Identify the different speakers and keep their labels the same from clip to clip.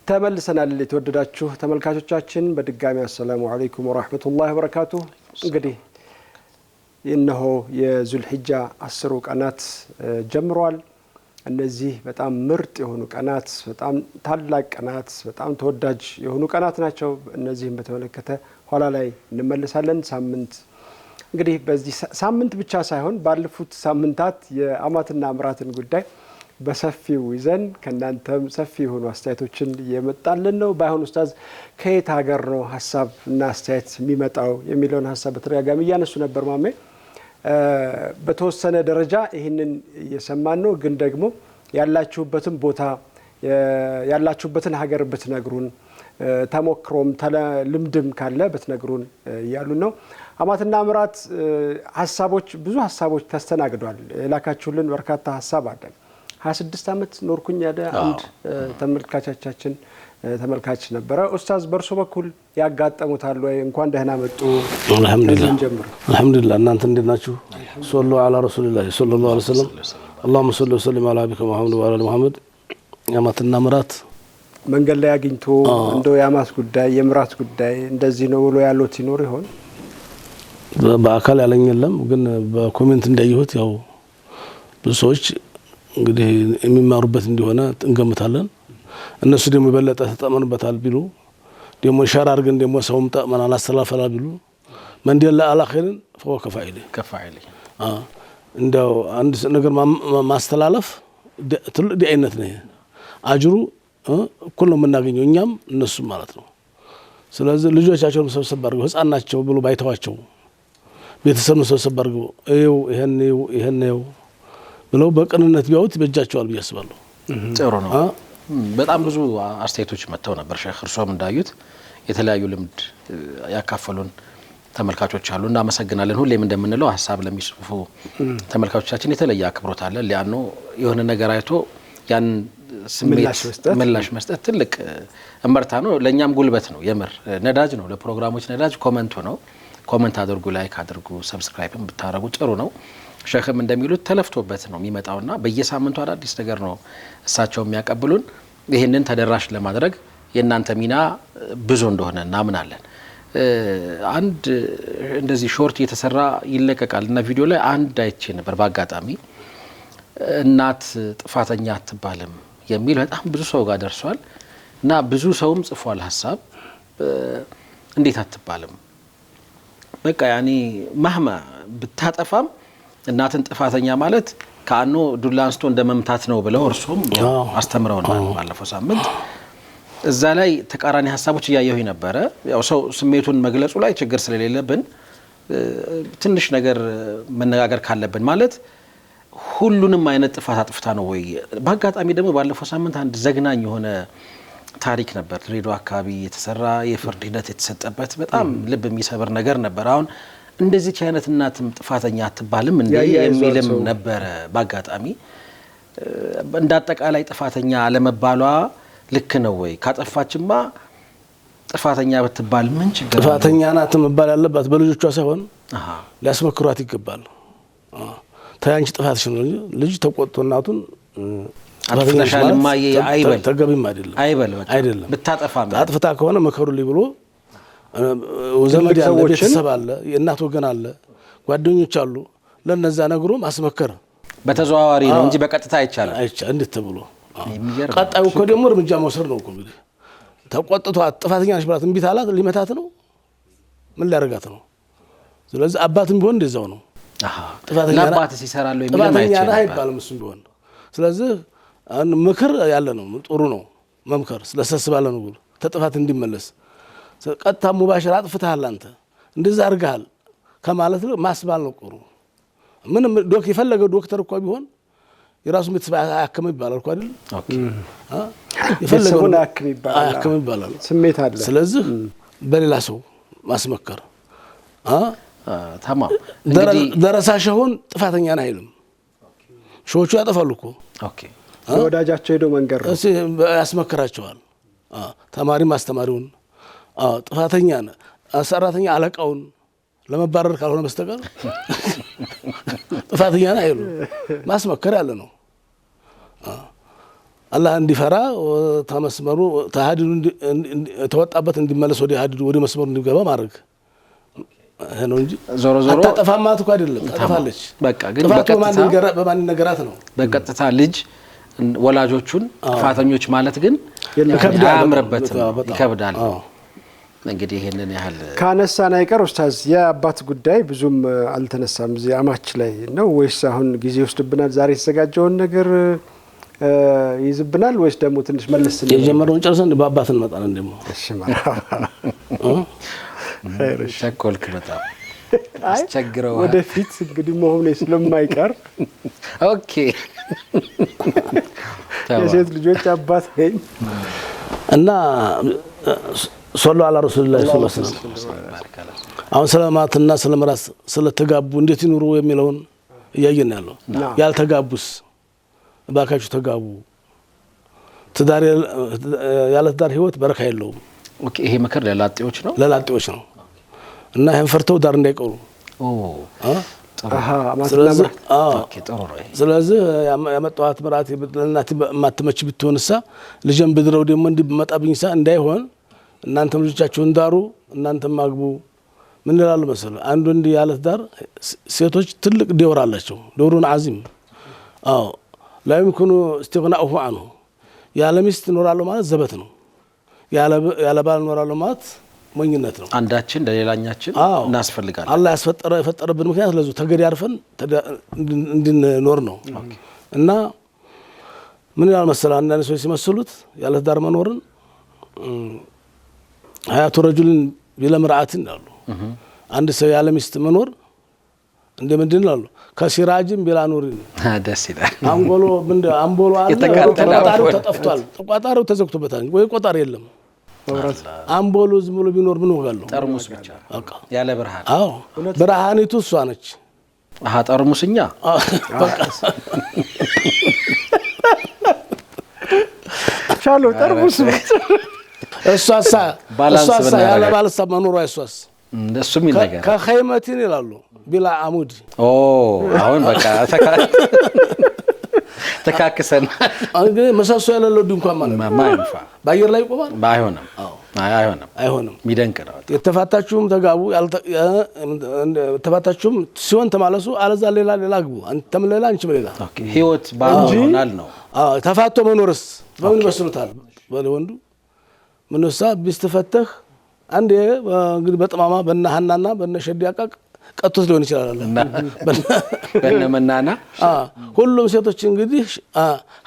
Speaker 1: ተመልሰናል የተወደዳችሁ ተመልካቾቻችን በድጋሚ አሰላሙ አለይኩም ወራህመቱላሂ ወበረካቱሁ እንግዲህ እነሆ የዙልሂጃ 10 ቀናት ጀምሯል እነዚህ በጣም ምርጥ የሆኑ ቀናት በጣም ታላቅ ቀናት በጣም ተወዳጅ የሆኑ ቀናት ናቸው እነዚህን በተመለከተ ኋላ ላይ እንመለሳለን ሳምንት እንግዲህ በዚህ ሳምንት ብቻ ሳይሆን ባለፉት ሳምንታት የአማትና አምራትን ጉዳይ በሰፊው ይዘን ከናንተም ሰፊ የሆኑ አስተያየቶችን እየመጣልን ነው ባይሆን ኡስታዝ ከየት ሀገር ነው ሐሳብና አስተያየት የሚመጣው የሚለውን ሐሳብ በተደጋጋሚ እያነሱ ነበር ማሜ በተወሰነ ደረጃ ይህንን እየሰማን ነው ግን ደግሞ ያላችሁበትን ቦታ ያላችሁበትን ሀገር ብትነግሩን ተሞክሮም ልምድም ካለ ብትነግሩን ያሉ ነው አማትና አምራት ሐሳቦች ብዙ ሐሳቦች ተስተናግዷል ላካችሁልን በርካታ ሐሳብ አለ 26 አመት ኖርኩኝ ያደ አንድ ተመልካቻችን ተመልካች ነበር ኡስታዝ በርሶ በኩል ያጋጠሙታል ወይ እንኳን ደህና መጡ
Speaker 2: አልহামዱሊላህ እናንተ እንደናችሁ ሶሎ አላ ረሱላህ ሰለላሁ ዐለይሂ ወሰለም اللهم صل وسلم على نبينا محمد وعلى محمد ያማትና ምራት
Speaker 1: መንገድ ላይ አግኝቶ እንደው ያማስ ጉዳይ የምራት ጉዳይ እንደዚህ ነው ብሎ ያለው ሲኖር ይሆን
Speaker 2: በአካል ያለኝ የለም ግን በኮሜንት እንዳይሁት ያው ብዙ ሰዎች እንግዲህ የሚማሩበት እንደሆነ እንገምታለን እነሱ ደግሞ በለጠ ተጠመኑበታል ቢሉ ደግሞ ሻራ አርገን ደግሞ ሰውም ተጠመና አላስተላፈላ ቢሉ መንደላ አላኺርን فهو كفاعل እንደው አንድ ነገር ማስተላለፍ ትልቅ አይነት ነው አጅሩ ሁሉ የምናገኘው እኛም እነሱ ማለት ነው ስለዚህ ልጆቻቸውን ሰብሰብ አድርገው ህፃናቸው ብሎ ባይተዋቸው ቤተሰብ ሰብሰብ አድርገው ይሄን ብለው በቅንነት ቢያውት በእጃቸዋል በያስባለሁ
Speaker 3: ጥሩ ነው በጣም ብዙ አስተያየቶች መተው ነበር ሼክ እርሶም እንዳዩት የተለያዩ ልምድ ያካፈሉን ተመልካቾች አሉና አመሰግናለን ሁሌም እንደምንለው ሐሳብ ለሚጽፉ ተመልካቾቻችን የተለየ አክብሮት አለ ሊያኖ የሆነ ነገር አይቶ ያን ስሜት ምላሽ መስጠት ትልቅ እመርታ ነው ለኛም ጉልበት ነው የምር ነዳጅ ነው ለፕሮግራሞች ነዳጅ ኮሜንት አድርጉ ላይክ አድርጉ ሰብስክራይብም ብታረጉ ጥሩ ነው ሸክም እንደሚሉት ተለፍቶበት ነው የሚመጣውና በየሳምንቱ አዳዲስ ነገር ነው እሳቸው የሚያቀብሉን ይሄንን ተደራሽ ለማድረግ የናንተ ሚና ብዙ እንደሆነ እናምናለን አንድ እንደዚህ ሾርት እየተሰራ ይለቀቃልና ቪዲዮ ላይ አንድ አይቼ ነበር በአጋጣሚ እናት ጥፋተኛ አትባልም የሚል በጣም ብዙ ሰው ጋር ደርሷል እና ብዙ ሰውም ጽፏል ሐሳብ እንዴት አትባልም በቃ ያኒ ማህማ ብታጠፋም እናትን ጥፋተኛ ማለት ካኖ ዱላ አንስቶ እንደመምታት ነው ብለው እርሱም አስተምረውናል ባለፈው ሳምንት እዛ ላይ ተቃራኒ ሐሳቦች ያያዩ ነበር ያው ሰው ስሜቱን መግለጹ ላይ ችግር ስለሌለብን ትንሽ ነገር መነጋገር ካለብን ማለት ሁሉንም አይነት ጥፋት አጥፍታ ነው ወይ በአጋጣሚ ደግሞ ባለፈው ሳምንት አንድ ዘግናኝ የሆነ ታሪክ ነበር ድሬዳዋ አካባቢ የተሰራ የፍርድ ሂደት የተሰጠበት በጣም ልብ የሚሰብር ነገር ነበር አሁን እንደዚህ አይነት እናትም ጥፋተኛ አትባልም እንዴ የሚልም ነበር ባጋጣሚ እንዳጠቃላይ ጥፋተኛ አለመባሏ ልክ ነው ወይ ካጠፋችማ ጥፋተኛ ብትባል ምን ችግር
Speaker 2: ጥፋተኛ ናት መባል ያለባት በልጆቿ ሳይሆን ሊያስመክሯት ይገባል ታያንቺ ጥፋትሽ ነው ልጅ ተቆጥቶ እናቱን
Speaker 3: አጥፍተሻልማ አይበል
Speaker 2: ተገቢም አይደለም
Speaker 3: ብታጠፋም
Speaker 2: አጥፍታ ከሆነ መከሩልኝ ብሎ ወዘመድ ያለ ቤተሰብ አለ የእናት ወገን አለ ጓደኞች አሉ ለነዛ ነግሮ ማስመከር
Speaker 3: በተዘዋዋሪ ነው እንጂ በቀጥታ አይቻልም
Speaker 2: እንዴት ተብሎ ቀጣዩ እኮ ደግሞ እርምጃ መውሰድ ነው እኮ እንግዲህ ተቆጥቶ ጥፋተኛ ነሽ ብላት እንቢት አላት ሊመታት ነው ምን ሊያረጋት ነው ስለዚህ አባትም ቢሆን እንደዛው ነው
Speaker 3: ጥፋተኛ ለአባትስ ይሰራል ወይ የሚል
Speaker 2: አይባልም እሱ ቢሆን ስለዚህ ምክር ያለ ነው ጥሩ ነው መምከር ስለሰስባለ ነው ተጥፋት እንዲመለስ ቀጥታ ሙባሽራ አጥፍተሃል አንተ እንደዛ አርጋል ከማለት ማስባል ነው ቆሩ ምን የፈለገው ዶክተር እኮ ቢሆን የራሱ ቤተሰብ አያክም ይባላል እኮ አይደል
Speaker 3: ኦኬ
Speaker 1: የፈለገው አያክም ይባላል ስሜት አለ
Speaker 2: ስለዚህ በሌላ ሰው ማስመከር
Speaker 3: ተማም
Speaker 2: ደረሳሽውን ጥፋተኛ ነህ አይልም ሾቹ ያጠፋሉ እኮ
Speaker 1: ኦኬ ወዳጃቸው ሄዶ መንገር
Speaker 2: ያስመክራቸዋል ተማሪ ማስተማሪውን ጥፋተኛ ሰራተኛ አለቃውን ለመባረር ካልሆነ በስተቀር ጥፋተኛ አይሉ ማስመከር ያለ ነው አላህ እንዲፈራ ተመስመሩ ተሐዲዱ ተወጣበት እንዲመለስ ወደ ሐዲዱ ወደ መስመሩ እንዲገባ ማድረግ ነው እንጂ
Speaker 3: ዞሮ ዞሮ
Speaker 2: አታጠፋማት እኮ አይደለም ታጠፋለች።
Speaker 3: በቃ ግን
Speaker 2: በማን ነገራት ነው
Speaker 3: በቀጥታ ልጅ ወላጆቹን ጥፋተኞች ማለት ግን አያምርበትም፣ ይከብዳል። እንግዲህ ይሄንን ያህል
Speaker 1: ካነሳን አይቀር ኡስታዝ የአባት ጉዳይ ብዙም አልተነሳም እዚህ አማች ላይ ነው ወይስ አሁን ጊዜ ይወስድብናል? ዛሬ የተዘጋጀውን ነገር ይዝብናል ወይስ ደግሞ ትንሽ መለስ ነው
Speaker 2: የጀመረውን ጨርሰን በአባት እንመጣለን ደግሞ?
Speaker 1: እሺ ኸይርሽ
Speaker 3: ቸኮልክ በጣም አስቸግረው
Speaker 1: ወደፊት እንግዲህ መሆኑ ስለማይቀር
Speaker 3: ኦኬ
Speaker 1: የሴት ልጆች አባት ነኝ
Speaker 2: እና ሶሎ አላ ረሱላህ ሰለላሁ ዐለይሂ ወሰለም አሁን ስለማትና ስለመራስ ስለተጋቡ እንዴት ይኑሩ የሚለውን እያየን ያለው ያልተጋቡስ ባካችሁ ተጋቡ። ትዳር ያለ ትዳር ህይወት በረካ የለውም።
Speaker 3: ኦኬ ይሄ ምክር ለላጤዎች ነው
Speaker 2: እና ይሄን ፈርተው ዳር እንዳይቀሩ ስለዚህ ያመጣኋት ምራት ለእናት ማትመች ብትሆንሳ ልጅም ብድረው ደግሞ እንዲህ በመጣብኝሳ እንዳይሆን እናንተም ልጆቻችሁን ዳሩ እናንተም አግቡ። ምን ይላል መሰለህ አንዱ እንዲህ ያለ ትዳር ሴቶች ትልቅ ደውር አላቸው። ደውሩን አዚም لا يمكن استغناؤه عنه ያለ ሚስት ኖራለሁ ማለት ዘበት ነው። ያለ ባል ኖራለሁ ማለት ሞኝነት ነው።
Speaker 3: አንዳችን ለሌላኛችን እናስፈልጋለን።
Speaker 2: አላህ የፈጠረብን ምክንያት ለዙ ተገዳርፈን እንድንኖር ነው። እና ምን ይላል መሰለህ አንዳንድ ሰዎች ሲመስሉት ያለ ትዳር መኖርን ሀያቱ ረጁልን ቢለምርአትን ይላሉ። አንድ ሰው ያለ ሚስት መኖር እንደምንድን ነው ከሲራጅም ቢላ ኑሪን
Speaker 3: ደስ ይላል።
Speaker 2: አምቦሎ አለ ቆጣሪው ተጠፍቷል። ቆጣሪው ተዘግቶበታል ወይ ቆጣሪ የለም። አምቦሎ ዝም ብሎ ቢኖር ምን ወጋለው?
Speaker 3: ጠርሙስ ብቻ ያለ ብርሃን።
Speaker 2: አዎ ብርሃኒቱ እሷ ነች።
Speaker 3: ጠርሙስኛ
Speaker 2: በቃ
Speaker 1: ሻሎ ጠርሙስ
Speaker 2: እሷሳ ያለ ባልሳ መኖሩ አይሷስ
Speaker 3: እንደሱም ይነገር
Speaker 2: ከኸይመቲን ይላሉ ቢላ አሙድ
Speaker 3: አሁን በቃ ተካክሰን
Speaker 2: እንግዲህ መሰሶ ያለለው ድንኳን ማለት
Speaker 3: ማይንፋ
Speaker 2: ባየር ላይ ቆማል
Speaker 3: አይሆንም ሚደንቅ ነው።
Speaker 2: የተፋታችሁም ተጋቡ ተፋታችሁም ሲሆን ተማለሱ አለዛ ሌላ ግቡ አንተም ሌላ አንቺም ሌላ
Speaker 3: ህይወት ባይሆናል ነው።
Speaker 2: ተፋቶ መኖርስ በምን ይመስሉታል? ወንዱ ምንሳ ቢስተፈተህ አንዴ እንግዲህ በጥማማ በእናሃናና በእነሸዲያቃቅ ቀጥቶት ሊሆን ይችላል።
Speaker 3: በእነመናና
Speaker 2: ሁሉም ሴቶች እንግዲህ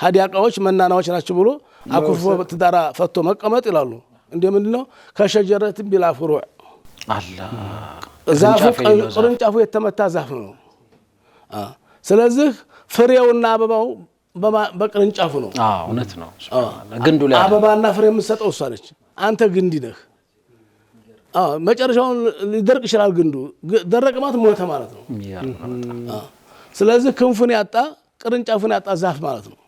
Speaker 2: ሀዲያቃዎች መናናዎች ናቸው ብሎ አኩርፎ ትዳራ ፈቶ መቀመጥ ይላሉ። እንደምንድነው ከሸጀረት ቢላ ፍሩዕ
Speaker 3: አላህ
Speaker 2: ዛፉ ቅርንጫፉ የተመታ ዛፍ ነው። ስለዚህ ፍሬውና አበባው በቅርንጫፉ ነው።
Speaker 3: እውነት ነው። ግንዱ ላይ
Speaker 2: አበባና ፍሬ የምትሰጠው እሷ ነች። አንተ ግንድ ነህ። መጨረሻውን ሊደርቅ ይችላል። ግንዱ ደረቀ ማለት ሞተ ማለት ነው። ስለዚህ ክንፉን ያጣ ቅርንጫፉን ያጣ ዛፍ ማለት ነው።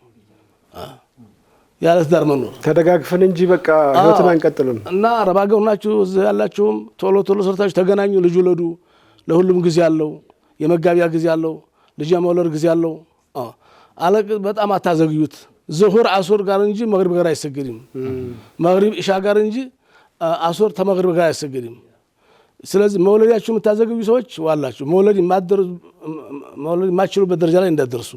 Speaker 2: ያለ ትዳር መኖር
Speaker 1: ተደጋግፈን እንጂ በቃ ህይወትን አንቀጥልም። እና
Speaker 2: ረባገው ናችሁ ያላችሁም ቶሎ ሰርታችሁ ተገናኙ። ልጅ ወለዱ። ለሁሉም ጊዜ አለው። የመጋቢያ ጊዜ አለው። ልጅ የመውለድ ጊዜ አለው። አለቅ በጣም አታዘግዩት። ዙሁር አሱር ጋር እንጂ መግሪብ ጋር አይሰገድም። መግሪብ ኢሻ ጋር እንጂ አሱር ተመግሪብ ጋር አይሰገድም። ስለዚህ መውለዳችሁ የምታዘግዩ ሰዎች ዋላችሁ መውለድ የማትችሉበት ደረጃ ላይ እንዳትደርሱ።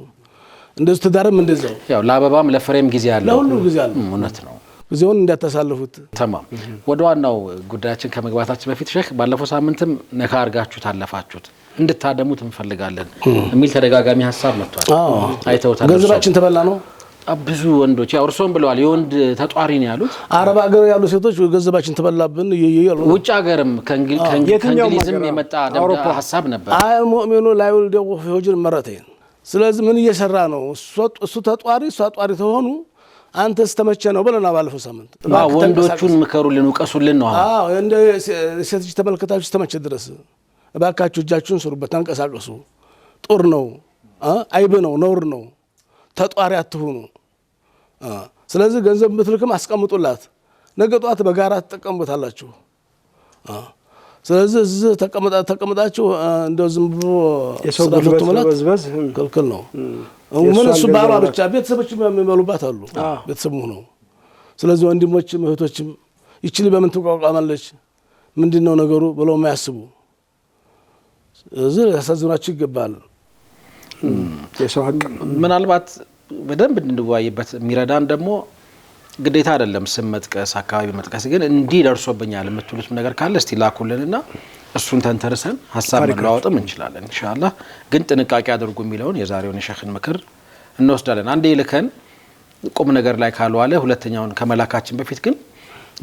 Speaker 2: እንደዚህ ትዳርም እንደዛው
Speaker 3: ያው ለአበባም ለፍሬም ጊዜ አለው።
Speaker 2: ለሁሉም ጊዜ አለው።
Speaker 3: እውነት ነው።
Speaker 2: ጊዜውን እንዳታሳልፉት።
Speaker 3: ተማም ወደ ዋናው ጉዳያችን ከመግባታችን በፊት ሼክ ባለፈው ሳምንትም ነካ አርጋችሁ ታለፋችሁት እንድታደሙት እንፈልጋለን የሚል ተደጋጋሚ ሐሳብ መጥቷል። አይተውታል።
Speaker 2: ገንዘባችን ተበላ ነው።
Speaker 3: ብዙ ወንዶች ያው እርሶም ብለዋል የወንድ ተጧሪ ነው ያሉት።
Speaker 2: አረብ ሀገር ያሉ ሴቶች ገንዘባችን ተበላብን ይያሉ።
Speaker 3: ውጭ ሀገርም ከእንግሊዝም የመጣ ደምዳ ሐሳብ ነበር።
Speaker 2: አይ ሙእሚኑ ላይ ወልደው ፈውጅር መረተን። ስለዚህ ምን እየሰራ ነው? እሱ ተጧሪ እሱ ተጧሪ ተሆኑ አንተስ ተመቸ ነው ብለና ባለፈው ሳምንት
Speaker 3: ወንዶቹን ምከሩልን ውቀሱልን ነው።
Speaker 2: እንደ ሴቶች ተመልከታችሁ ተመቸ ድረስ እባካችሁ እጃችሁን ስሩበት፣ ተንቀሳቀሱ። ጦር ነው፣ አይብ ነው፣ ነውር ነው። ተጧሪ አትሁኑ። ስለዚህ ገንዘብ ምትልክም አስቀምጡላት። ነገ ጧት በጋራ ተጠቀሙታላችሁ። ስለዚህ እዚህ ተቀመጣችሁ እንደው ዝም ብሎ
Speaker 1: የሰው ጉልበት መበዝበዝ
Speaker 2: ክልክል ነው። ምን እሱ ባሏ ብቻ ቤተሰቦችም የሚበሉባት አሉ ቤተሰቡ ነው። ስለዚህ ወንድሞችም እህቶችም ይችል በምን ትቋቋማለች ምንድነው ነገሩ ብለው የማያስቡ እዚህ ያሳዝናችሁ ይገባል።
Speaker 1: የሰው ሀቅ
Speaker 3: ምናልባት በደንብ እንድንወያይበት የሚረዳን ደግሞ ግዴታ አይደለም ስም መጥቀስ አካባቢ መጥቀስ፣ ግን እንዲህ ደርሶብኛል የምትሉት ነገር ካለ እስቲ ላኩልንና እሱን ተንተርሰን ሀሳብ መለዋወጥም እንችላለን ኢንሻአላህ። ግን ጥንቃቄ አድርጉ የሚለውን የዛሬውን የሸኽን ምክር እንወስዳለን። አንዴ ልከን ቁም ነገር ላይ ካልዋለ ሁለተኛውን ከመላካችን በፊት ግን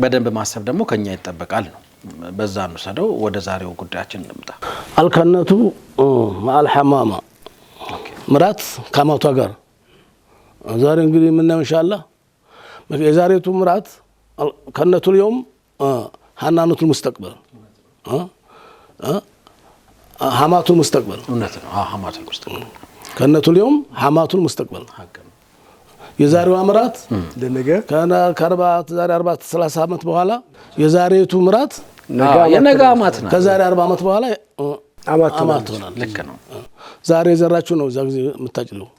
Speaker 3: በደንብ ማሰብ ደግሞ ከኛ ይጠበቃል ነው። በዛ እንወስደው። ወደ ዛሬው ጉዳያችን እንምጣ።
Speaker 2: አልከነቱ ማል ሐማማ ምራት ከማቷ ጋር ዛሬ እንግዲህ የምናየው ኢንሻአላህ የዛሬቱ ምራት ከነቱ اليوم ሐናነቱ المستقبل ሐማቱ المستقبل
Speaker 3: እውነት ነው። ሐማቱ المستقبل
Speaker 2: ከነቱ اليوم ሐማቱ المستقبل የዛሬዋ ምራት
Speaker 1: ለነገ
Speaker 2: ከ40 ዛሬ 40 30 አመት በኋላ የዛሬቱ ምራት
Speaker 3: የነገ አማት ነው።
Speaker 2: ከዛሬ 40 አመት በኋላ አማት ሆናል።
Speaker 3: ልክ ነው።
Speaker 2: ዛሬ ዘራችሁ ነው ዛሬ የምታጭለው።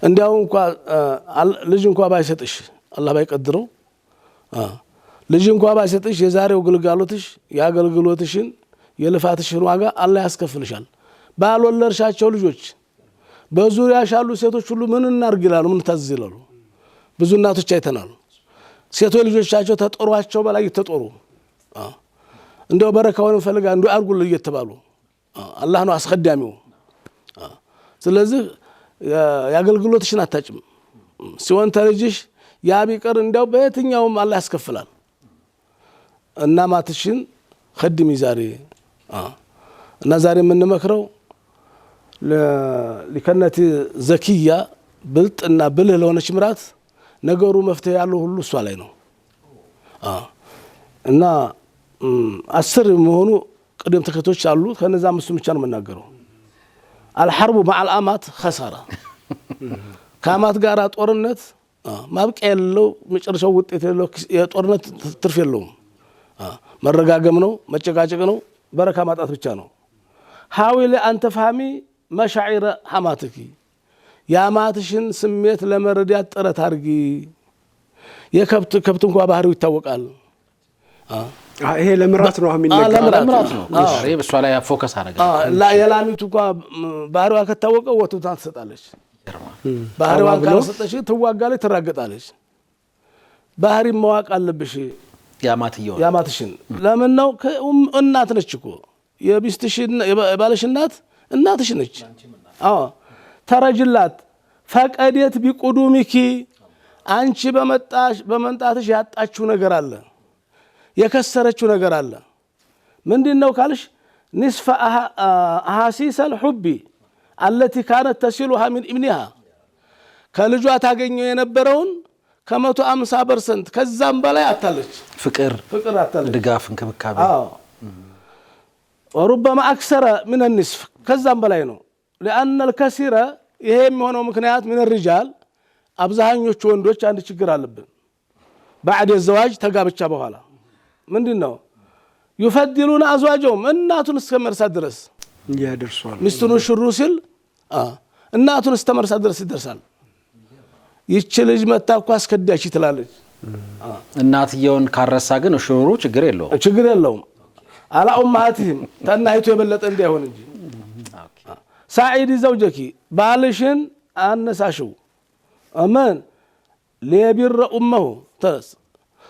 Speaker 2: እንዲያው እንኳን ልጅ እንኳን ባይሰጥሽ አላህ ባይቀድረው ልጅ እንኳን ባይሰጥሽ የዛሬው ግልጋሎትሽ ያገልግሎትሽን የልፋትሽን ዋጋ አላህ ያስከፍልሻል። ባልወለድሻቸው ልጆች በዙሪያሽ ያሉ ሴቶች ሁሉ ምን እናርግ ይላሉ፣ ምን ታዝዝ ይላሉ። ብዙ እናቶች አይተናል። ሴቶች ልጆቻቸው ተጦሯቸው በላይ ተጦሩ እንደው በረካውን ፈልጋ እንደው አርጉል እየተባሉ አላህ ነው አስቀዳሚው። ስለዚህ ያገልግሎትሽን አታጭም ሲሆን ተልጅሽ ያ ቢቀር እንደው በየትኛውም አላህ ያስከፍላል። እና ማትሽን خدمي ዛሬ እና ዛሬ የምንመክረው ለከነቲ ዘኪያ ብልጥና ብልህ ለሆነች ምራት ነገሩ መፍትሄ ያለው ሁሉ እሷ ላይ ነው። እና 10 መሆኑ ቅደም ተከቶች አሉ። ከነዛ አምስቱ ብቻ ነው የምናገረው። الحرب مع الامات خساره ከአማት ጋር ጦርነት ማብቂያ የለው መጨረሻው ውጤት የለው የጦርነት ትርፍ የለውም። መረጋገም ነው፣ መጨቃጨቅ ነው፣ በረካ ማጣት ብቻ ነው። حاول ان تفهمي مشاعر حماتك ያማትሽን ስሜት ለመረዳት ጥረት አድርጊ። የከብት እንኳን ባህሪው ይታወቃል።
Speaker 1: ይሄ ለምራት ነው
Speaker 3: ለምራት ነው። ዛሬ በሷ ላይ ፎከስ አደረገ።
Speaker 2: የላሚቱ እንኳን ባህሪዋ ከታወቀ ወተቷ ትሰጣለች። ባህሪዋ ካልሰጠሽ ትዋጋለች፣ ትራገጣለች። ባህሪ ማወቅ አለብሽ ያማትሽን። ለምን ነው እናት ነች እኮ የቢስትሽን የባለሽ እናትሽ ነች። ተረጅላት ፈቀደት ቢቁዱሚኪ አንቺ በመምጣትሽ ያጣችው ነገር አለ፣ የከሰረችው ነገር አለ። ምንድነው ካልሽ نصف احاسيس الحب التي كانت تصلها من ابنها ከልጇ ታገኘው የነበረውን ከ150% ከዛም በላይ አታለች። ፍቅር አታለች፣ ድጋፍ እንክብካቤ وربما اكثر من النصف ከዛም በላይ ነው። لان الكثير ይሄ የሚሆነው ምክንያት من الرجال አብዛኞቹ ወንዶች አንድ ችግር አለብን። بعد الزواج ተጋብቻ በኋላ ምንድነው يفضلون ازواجهم እናቱን እስከመርሳት ድረስ
Speaker 1: ያደርሷል።
Speaker 2: ሚስቱን ሽሩ ሲል እናቱን እስከመርሳት ድረስ ይደርሳል። ይቺ ልጅ መታኳ አስከዳች ትላለች።
Speaker 3: እናትየውን ካረሳ ግን ሽሩ ችግር የለውም። አላ ኡማቲም ተናይቱ የበለጠ እንዳይሆን እንጂ ሳዒድ ዘውጀኪ ባልሽን አነሳሽው አማን ለቢር ኡመሁ ተስ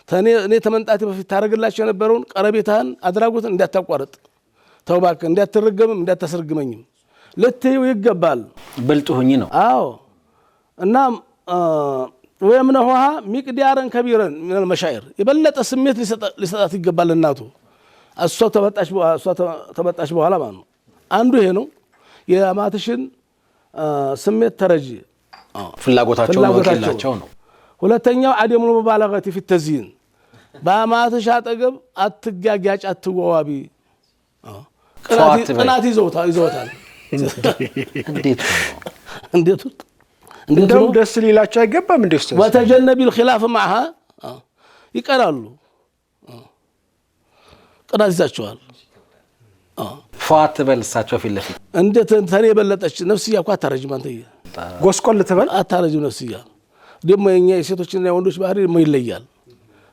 Speaker 3: እኔ ተመንጣቴ በፊት ታረግላችሁ የነበረውን ቀረቤታን አድራጎትን እንዳታቋርጥ፣ ተውባክ እንዳትረገምም እንዳታሰርግመኝም ለተዩ ይገባል። ብልጡኝ ነው። አዎ እና ወይምነሆሃ ሚቅዲያረን ከቢረን من المشاعر የበለጠ ስሜት ሊሰጣት ይገባል እናቱ። እሷ ተመጣች በኋላ ማለት ነው። አንዱ ይሄ ነው የማትሽን ስሜት ተረጂ ፍላጎታቸው ነው። ሁለተኛው አደሙ ሙባለገቲ في التزيين በማትሽ አጠገብ አትጋጋጭ፣ አትዋዋቢ። ቅናት ይዘውታል። እንዴት
Speaker 1: እንደው ደስ ሊላቸው አይገባም። እንዴ ኡስታዝ
Speaker 2: ወተጀነቢ الخلاف معها ይቀራሉ። ቅናት ይዛቸዋል።
Speaker 3: ፏት በልሳቸው ፊት ለፊት
Speaker 2: እንዴት ተኔ የበለጠች ነፍስያ እኮ አታረጅም። አንተ
Speaker 1: ጎስቆል ልትበል
Speaker 2: አታረጅም ነፍስያ። ደግሞ የኛ የሴቶችና የወንዶች ባህሪ ደግሞ ይለያል።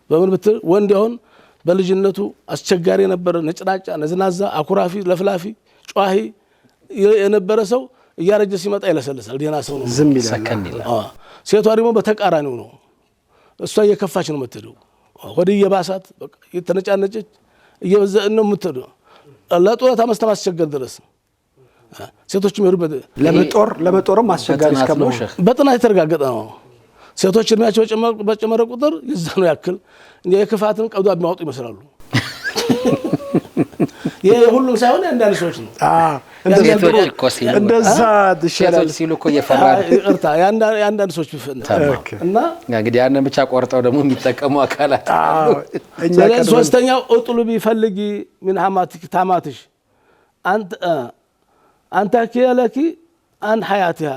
Speaker 2: በምን ብትል ወንድ አሁን በልጅነቱ አስቸጋሪ የነበረ ነጭናጫ፣ ነዝናዛ፣ አኩራፊ፣ ለፍላፊ፣ ጨዋሂ የነበረ ሰው እያረጀ ሲመጣ ይለሰልሳል። ደህና ሰው ነው፣
Speaker 1: ዝም ይላል፣
Speaker 3: ሰከን ይላል።
Speaker 2: ሴቷ ደግሞ በተቃራኒው ነው። እሷ እየከፋች ነው የምትሄደው፣ ወደ እየባሳት በቃ እየተነጫነጨች እየበዛ ነው የምትሄደው ለጦርታ ማስተማስቸገር ድረስ። ሴቶችም ይሩበት
Speaker 1: ለመጦርም አስቸጋሪ እስከመሆን
Speaker 2: በጥናት የተረጋገጠ ነው። ሴቶች እድሜያቸው በጨመረ ቁጥር የዛኑ ያክል የክፋትን ቀብዷ የሚያወጡ ይመስላሉ። ይሄ ሁሉም ሳይሆን አንዳንድ ሰዎች ነው።
Speaker 1: እንደዛ
Speaker 3: ሴቶች ሲሉ እኮ እየፈራን
Speaker 2: ይቅርታ የአንዳንድ ሰዎች እና
Speaker 3: እንግዲህ ያንን ብቻ ቆርጠው ደግሞ የሚጠቀሙ አካላት
Speaker 2: ሶስተኛው እጥሉቢ ፈልጊ ምን ሐማቲክ ታማትሽ አንተ ከለኪ አን ሐያቲያ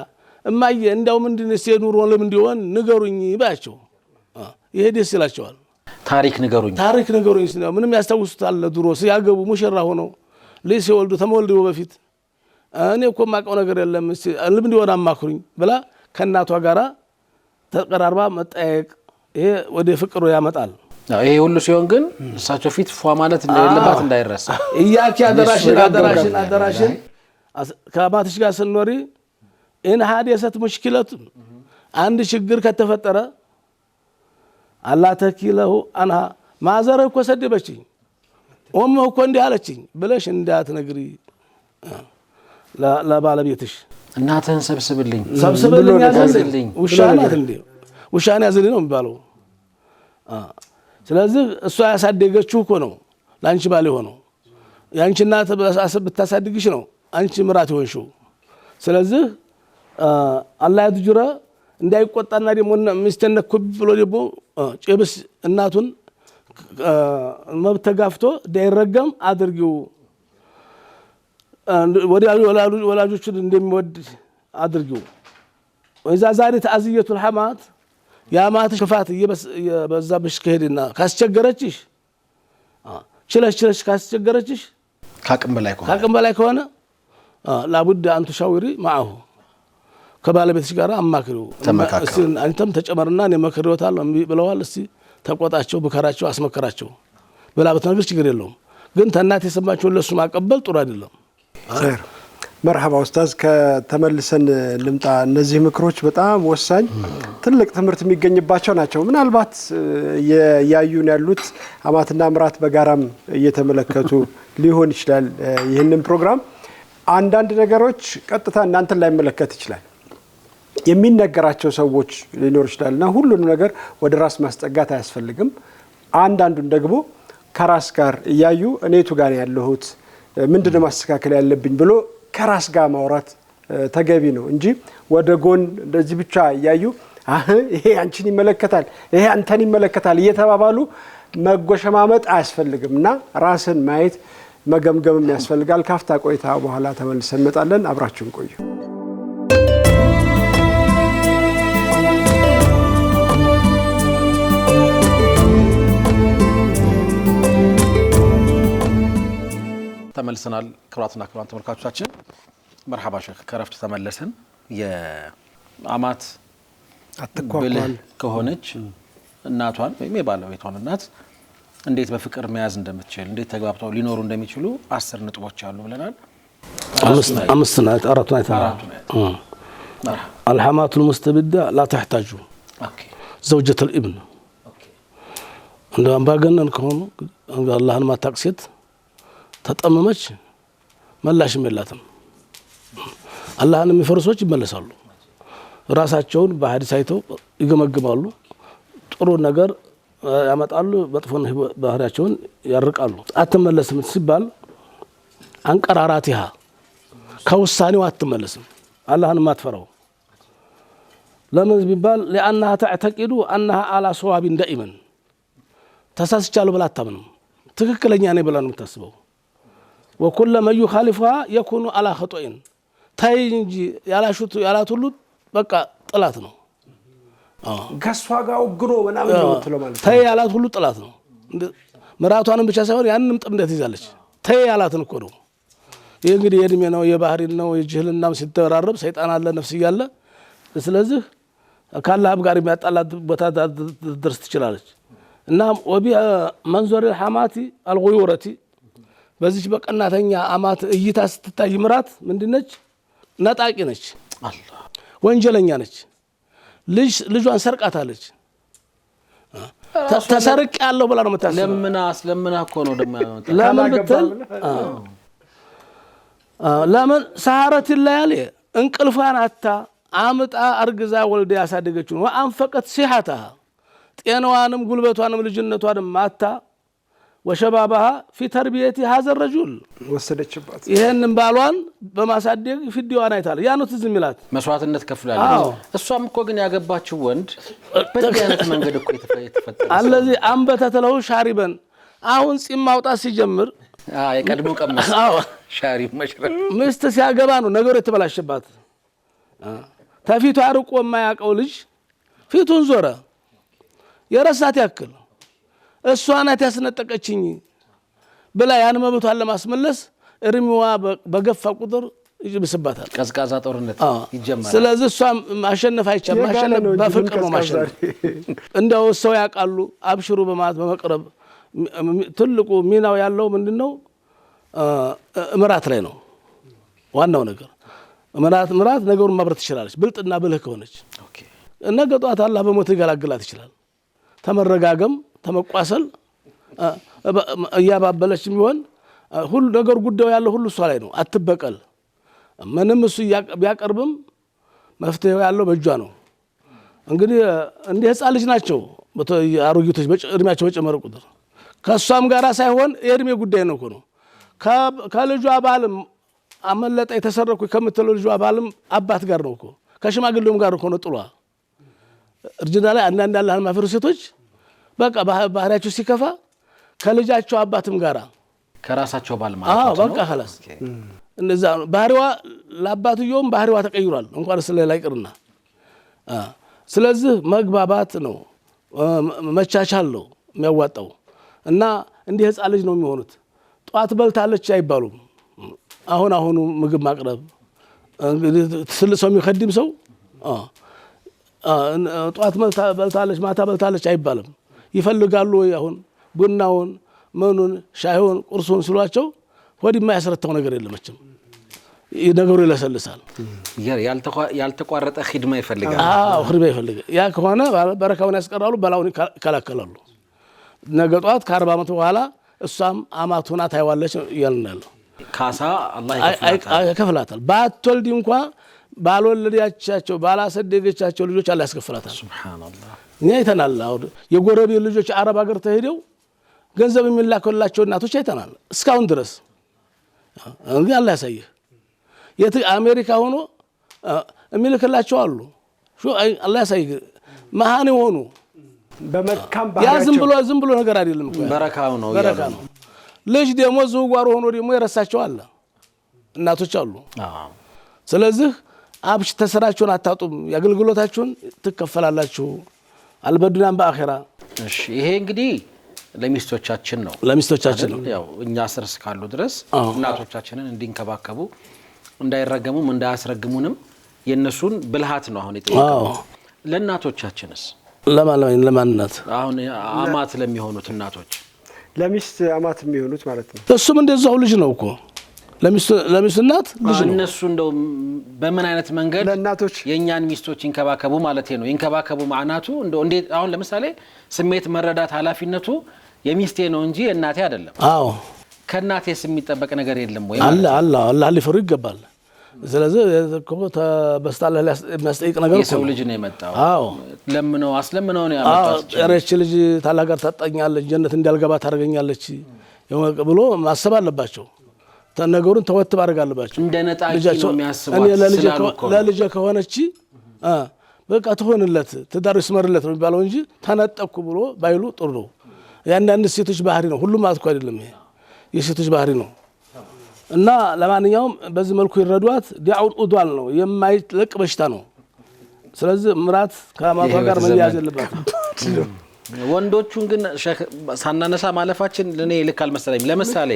Speaker 2: እማዬ እንዳው ምንድነው ሲኑሮ ለምን እንዲሆን ንገሩኝ ባያቸው ይሄ ደስ ይላቸዋል። ታሪክ ንገሩኝ ምንም ያስታውሱታል። ድሮ ሲያገቡ ሙሽራ ሆነው ልጅ ሲወልዱ ተመወልዱ በፊት እኔ እኮ ማቀው ነገር የለም እስቲ ልብ እንዲሆን አማክሩኝ ብላ ከእናቷ ጋራ ተቀራርባ መጠየቅ ይሄ ወደ ፍቅሩ ያመጣል።
Speaker 3: ይሄ ሁሉ ሲሆን ግን እሳቸው ፊት ፏ ማለት እንደሌለባት እንዳይረሳ
Speaker 2: እያኪ አደራሽን ከአባትሽ ጋር ስንኖሪ إن حادثت مشكلة عند شجر كتفترة الله تكيله أنها ما زاره كوسد بشي أمه كون دي على شيء بلاش ندات نجري لا بالبيتش
Speaker 3: الناتن سبسبلين
Speaker 2: وشان يزلين بالو ስለዚህ እሷ ያሳደገችው እኮ ነው ላንቺ ባል ሆኖ ያንቺ እናት በታሳድግሽ ነው አንቺ ምራት ሆንሽው። ስለዚህ አላህ ያድጅራ እንዳይቆጣና ደግሞ ሚስተነኩ ብሎ ደግሞ ጨብስ እናቱን መብተጋፍቶ እንዳይረገም አድርጊው ወላጆቹን እንደሚወድ አድርጊው። ወዛ ዛሬ ተአዝየቱል ሐማት ያማት ክፋት የበዛብሽ ከሄድና ካስቸገረችሽ ችለሽ ካስቸገረችሽ ካቅም በላይ ከሆነ ላቡድ አንቱ ሻውሪ ማአሁ ከባለቤትሽ ጋር አማክሪው። አንተም ተጨመርና እኔ መክሬዎታለሁ ብለዋል እስቲ ተቆጣቸው፣ ብከራቸው፣ አስመከራቸው ብላ በተነግር ችግር የለውም። ግን ተናት የሰማችውን ለሱ ማቀበል ጥሩ አይደለም።
Speaker 1: ኸይር መርሐባ ኡስታዝ ከተመልሰን ልምጣ። እነዚህ ምክሮች በጣም ወሳኝ ትልቅ ትምህርት የሚገኝባቸው ናቸው። ምናልባት ያዩን ያሉት አማትና ምራት በጋራም እየተመለከቱ ሊሆን ይችላል ይህንን ፕሮግራም። አንዳንድ ነገሮች ቀጥታ እናንተን ላይ መለከት ይችላል የሚነገራቸው ሰዎች ሊኖር ይችላልና ሁሉንም ነገር ወደ ራስ ማስጠጋት አያስፈልግም። አንዳንዱን ደግሞ ከራስ ጋር እያዩ እኔቱ ጋር ያለሁት ምንድነው ማስተካከል ያለብኝ ብሎ ከራስ ጋር ማውራት ተገቢ ነው እንጂ ወደ ጎን እንደዚህ ብቻ እያዩ ይሄ አንቺን ይመለከታል ይሄ አንተን ይመለከታል እየተባባሉ መጎሸማመጥ አያስፈልግምና ራስን ማየት መገምገም ያስፈልጋል። ካፍታ ቆይታ በኋላ ተመልሰን እንመጣለን። አብራችሁን ቆዩ።
Speaker 3: ተመልሰናል። ክቡራትና ክቡራን ተመልካቾቻችን መርሐባ ሼክ ከረፍት ተመለሰን። የአማት ብልህ ከሆነች እናቷን ወይም የባለቤቷን እናት እንዴት በፍቅር መያዝ እንደምትችል እንዴት ተግባብተው ሊኖሩ እንደሚችሉ 10 ነጥቦች አሉ ብለናል።
Speaker 2: አምስት ናት አራቱ ናት። الحمات المستبدة لا تحتاج زوجة الابن عندما باغنن كሆኑ አላህን ማታቅሴት ተጠመመች መላሽም የላትም። አላህን የሚፈርሶች ይመለሳሉ። ራሳቸውን በሐዲስ አይተው ይገመግማሉ። ጥሩ ነገር ያመጣሉ፣ መጥፎ ባህሪያቸውን ያርቃሉ። አትመለስም ሲባል አንቀራራቲሃ ከውሳኔው አትመለስም። አላህን ማትፈራው ለምን ቢባል لانها تعتقد انها على صواب دائما ተሳስቻለሁ ብላ አታምንም። ትክክለኛ ነኝ ብላ ነው የምታስበው። وكل ما يخالفها يكون على خطأ ታይ እንጂ ያላት ሁሉ በቃ ጥላት ነው።
Speaker 1: ከሷ ጋር ወግኖ ምናምን ነው ማለት
Speaker 2: ታይ ያላት ሁሉ ጥላት ነው። ምራቷንም ብቻ ሳይሆን ያንንም ጥምደት ይዛለች። ተይ ያላትን እኮ ነው። ይህ እንግዲህ የእድሜ ነው የባህሪ ነው የጅህልናም ሲተራረብ ሰይጣን አለ ነፍስ እያለ ስለዚህ ካላህም ጋር የሚያጣላት ቦታ ድረስ ትችላለች። እና ወቢ መንዞር ሐማቲ አልጉዩረቲ በዚች በቀናተኛ አማት እይታ ስትታይ ምራት ምንድነች? ነጣቂ ነች፣ ወንጀለኛ ነች። ልጇን ሰርቃታለች። ተሰርቅ ያለው ብላ ነው የምታስበው።
Speaker 3: ለምና እኮ ነው ደማ ያመጣ
Speaker 2: ለምን ብትል ለምን ሰሃረት ይላል እንቅልፋን አታ አምጣ አርግዛ ወልዳ ያሳደገችው ነው። አንፈቀት ሲሐታ ጤናዋንም ጉልበቷንም ልጅነቷንም ማታ ወሸባባሃ في ተርቢየቲ هذا الرجل
Speaker 1: ወሰደችባት።
Speaker 2: ይሄንን ባሏን በማሳደግ ፊዲዋን አይታለ ያ ነው ትዝ የሚላት
Speaker 3: መስዋዕትነት ከፍላለች። እሷም እኮ ግን ያገባችው ወንድ በዚህ አይነት መንገድ እኮ የተፈጠረ
Speaker 2: አለዚህ አንበተተለው ሻሪበን አሁን ጺም ማውጣት ሲጀምር
Speaker 3: የቀድሞ ቀመስ ሻሪብ መሽረብ
Speaker 2: ሚስት ሲያገባ ነው ነገሩ የተበላሸባት። ተፊቱ አርቆ የማያውቀው ልጅ ፊቱን ዞረ የረሳት ያክል እሷ ናት ያስነጠቀችኝ ብላ ያን መብቷን ለማስመለስ እርሚዋ በገፋ ቁጥር ይብስባታል።
Speaker 3: ቀዝቃዛ ጦርነት ይጀምራል።
Speaker 2: ስለዚህ እሷ ማሸነፍ አይቻልም። ማሸነፍ በፍቅር ነው ማሸነፍ። እንደው ሰው ያውቃሉ አብሽሩ በማለት በመቅረብ ትልቁ ሚናው ያለው ምንድነው? ምራት ላይ ነው ዋናው ነገር። ምራት ነገሩን ማብረት ትችላለች ብልጥና ብልህ ከሆነች። ነገ ጧት አላህ በሞት ይገላግላት ይችላል። ተመረጋገም ተመቋሰል እያባበለችም ቢሆን ሁሉ ነገር ጉዳዩ ያለው ሁሉ እሷ ላይ ነው። አትበቀል። ምንም እሱ ቢያቀርብም መፍትሄው ያለው በእጇ ነው። እንግዲህ እንደ ህፃን ልጅ ናቸው አሮጊቶች እድሜያቸው በጨመረ ቁጥር ከሷም ጋራ ሳይሆን የእድሜ ጉዳይ ነው እኮ ነው። ከልጇ ባልም አመለጠ የተሰረኩ ከምትለው ልጇ ባልም አባት ጋር ነው እኮ ከሽማግሌውም ጋር እኮ ነው ጥሏ። እርጅና ላይ አንዳንድ አላህን ማፈሩ ሴቶች በቃ ባህሪያቸው ሲከፋ ከልጃቸው አባትም ጋራ
Speaker 3: ከራሳቸው ባል ማለት ነው።
Speaker 2: በቃ خلاص እንደዛ ነው ባህሪዋ። ለአባትየውም ባህሪዋ ተቀይሯል እንኳን ስለሌላ ይቅርና። ስለዚህ መግባባት ነው መቻቻል ነው የሚያዋጣው። እና እንዲህ ህፃን ልጅ ነው የሚሆኑት። ጧት በልታለች አይባሉም። አሁኑ ምግብ ማቅረብ እንግዲህ ሰው የሚخدም ሰው ጧት በልታለች ማታ በልታለች አይባልም። ይፈልጋሉ ወይ አሁን ቡናውን ምኑን ሻዩን ቁርሱን ሲሏቸው ወዲማ ያስረታው ነገር የለምችም። ነገሩ ይለሰልሳል።
Speaker 3: ያልተቋረጠ ኺድማ ይፈልጋል።
Speaker 2: ኺድማ ይፈልጋል። ያ ከሆነ በረካውን ያስቀራሉ፣ በላውን ይከላከላሉ። ነገ ጧት ከ40 ዓመት በኋላ እሷም አማቱና ታይዋለች ይላል።
Speaker 3: ካሳ አላህ
Speaker 2: ይከፍላታል። ባትወልድ እንኳን ባልወለደቻቸው ባላሰደገቻቸው ልጆች አላህ ያስከፍላታል። ሱብሃንአላህ። እኛ አይተናል። አሁን የጎረቤት ልጆች አረብ ሀገር ተሄደው ገንዘብ የሚላከላቸው እናቶች አይተናል እስካሁን ድረስ። እንግዲህ አላህ ያሳየህ። አሜሪካ ሆኖ የሚልክላቸው አሉ። አላህ ያሳየህ። መሃን የሆኑ
Speaker 1: በመካም
Speaker 2: ያ ዝም ብሎ ነገር አይደለም እኮ
Speaker 3: በረካው ነው።
Speaker 2: ልጅ ደግሞ ዝውውር ሆኖ ደግሞ የረሳቸው አለ እናቶች አሉ። ስለዚህ አብሽ ተሰራችሁን አታጡም፣ ያገልግሎታችሁን ትከፈላላችሁ አልበዱናም በአኺራ።
Speaker 3: እሺ ይሄ እንግዲህ ለሚስቶቻችን ነው ያው እኛ ስር እስካሉ ድረስ እናቶቻችንን እንዲንከባከቡ እንዳይረገሙም እንዳያስረግሙንም የነሱን ብልሃት ነው አሁን የጠየቀው። ለእናቶቻችንስ
Speaker 2: ለማንነት
Speaker 3: አሁን አማት ለሚሆኑት እናቶች
Speaker 1: ለሚስት አማት የሚሆኑት ማለት ነው።
Speaker 2: እሱም እንደዛው ልጅ ነው እኮ ለሚስት እናት ልጅ ነው።
Speaker 3: እነሱ እንደው በምን አይነት መንገድ
Speaker 1: ለእናቶች
Speaker 3: የኛን ሚስቶች ይንከባከቡ ማለት ነው። ይንከባከቡ ማዕናቱ እንደው እንዴት አሁን ለምሳሌ ስሜት መረዳት ኃላፊነቱ የሚስቴ ነው እንጂ እናቴ አይደለም። ከእናቴስ የሚጠበቅ ነገር የለም ወይ?
Speaker 2: አላህ ሊፈሩ ይገባል። ስለዚህ በስታለ የሚያስጠይቅ ነገር
Speaker 3: የሰው ልጅ ነው የመጣው። ለምነው አስለምነው ነው ያመጣው።
Speaker 2: እረች ልጅ ታላቅ ጋር ታጣኛለች ጀነት እንዲያልገባ ታደርገኛለች ብሎ ማሰብ አለባቸው። ነገሩን ተወት ባደርግ አለባቸው።
Speaker 3: እንደ ነጣቂ ነው የሚያስቡት።
Speaker 2: ለልጅ ከሆነች በቃ ትሆንለት ትዳር ይስመርለት ነው የሚባለው እንጂ ተነጠቅኩ ብሎ ባይሉ ጥሩ ነው። ያንዳንድ ሴቶች ባህሪ ነው፣ ሁሉም ማለት እኮ አይደለም። ይሄ የሴቶች ባህሪ ነው። እና ለማንኛውም በዚህ መልኩ ይረዷት። ዲያውን ኡዷል ነው የማይለቅ በሽታ ነው። ስለዚህ ምራት ከማቷ ጋር መያዝ የለባትም።
Speaker 3: ወንዶቹን ግን ሳናነሳ ማለፋችን ለኔ ልክ አልመሰለኝም። ለምሳሌ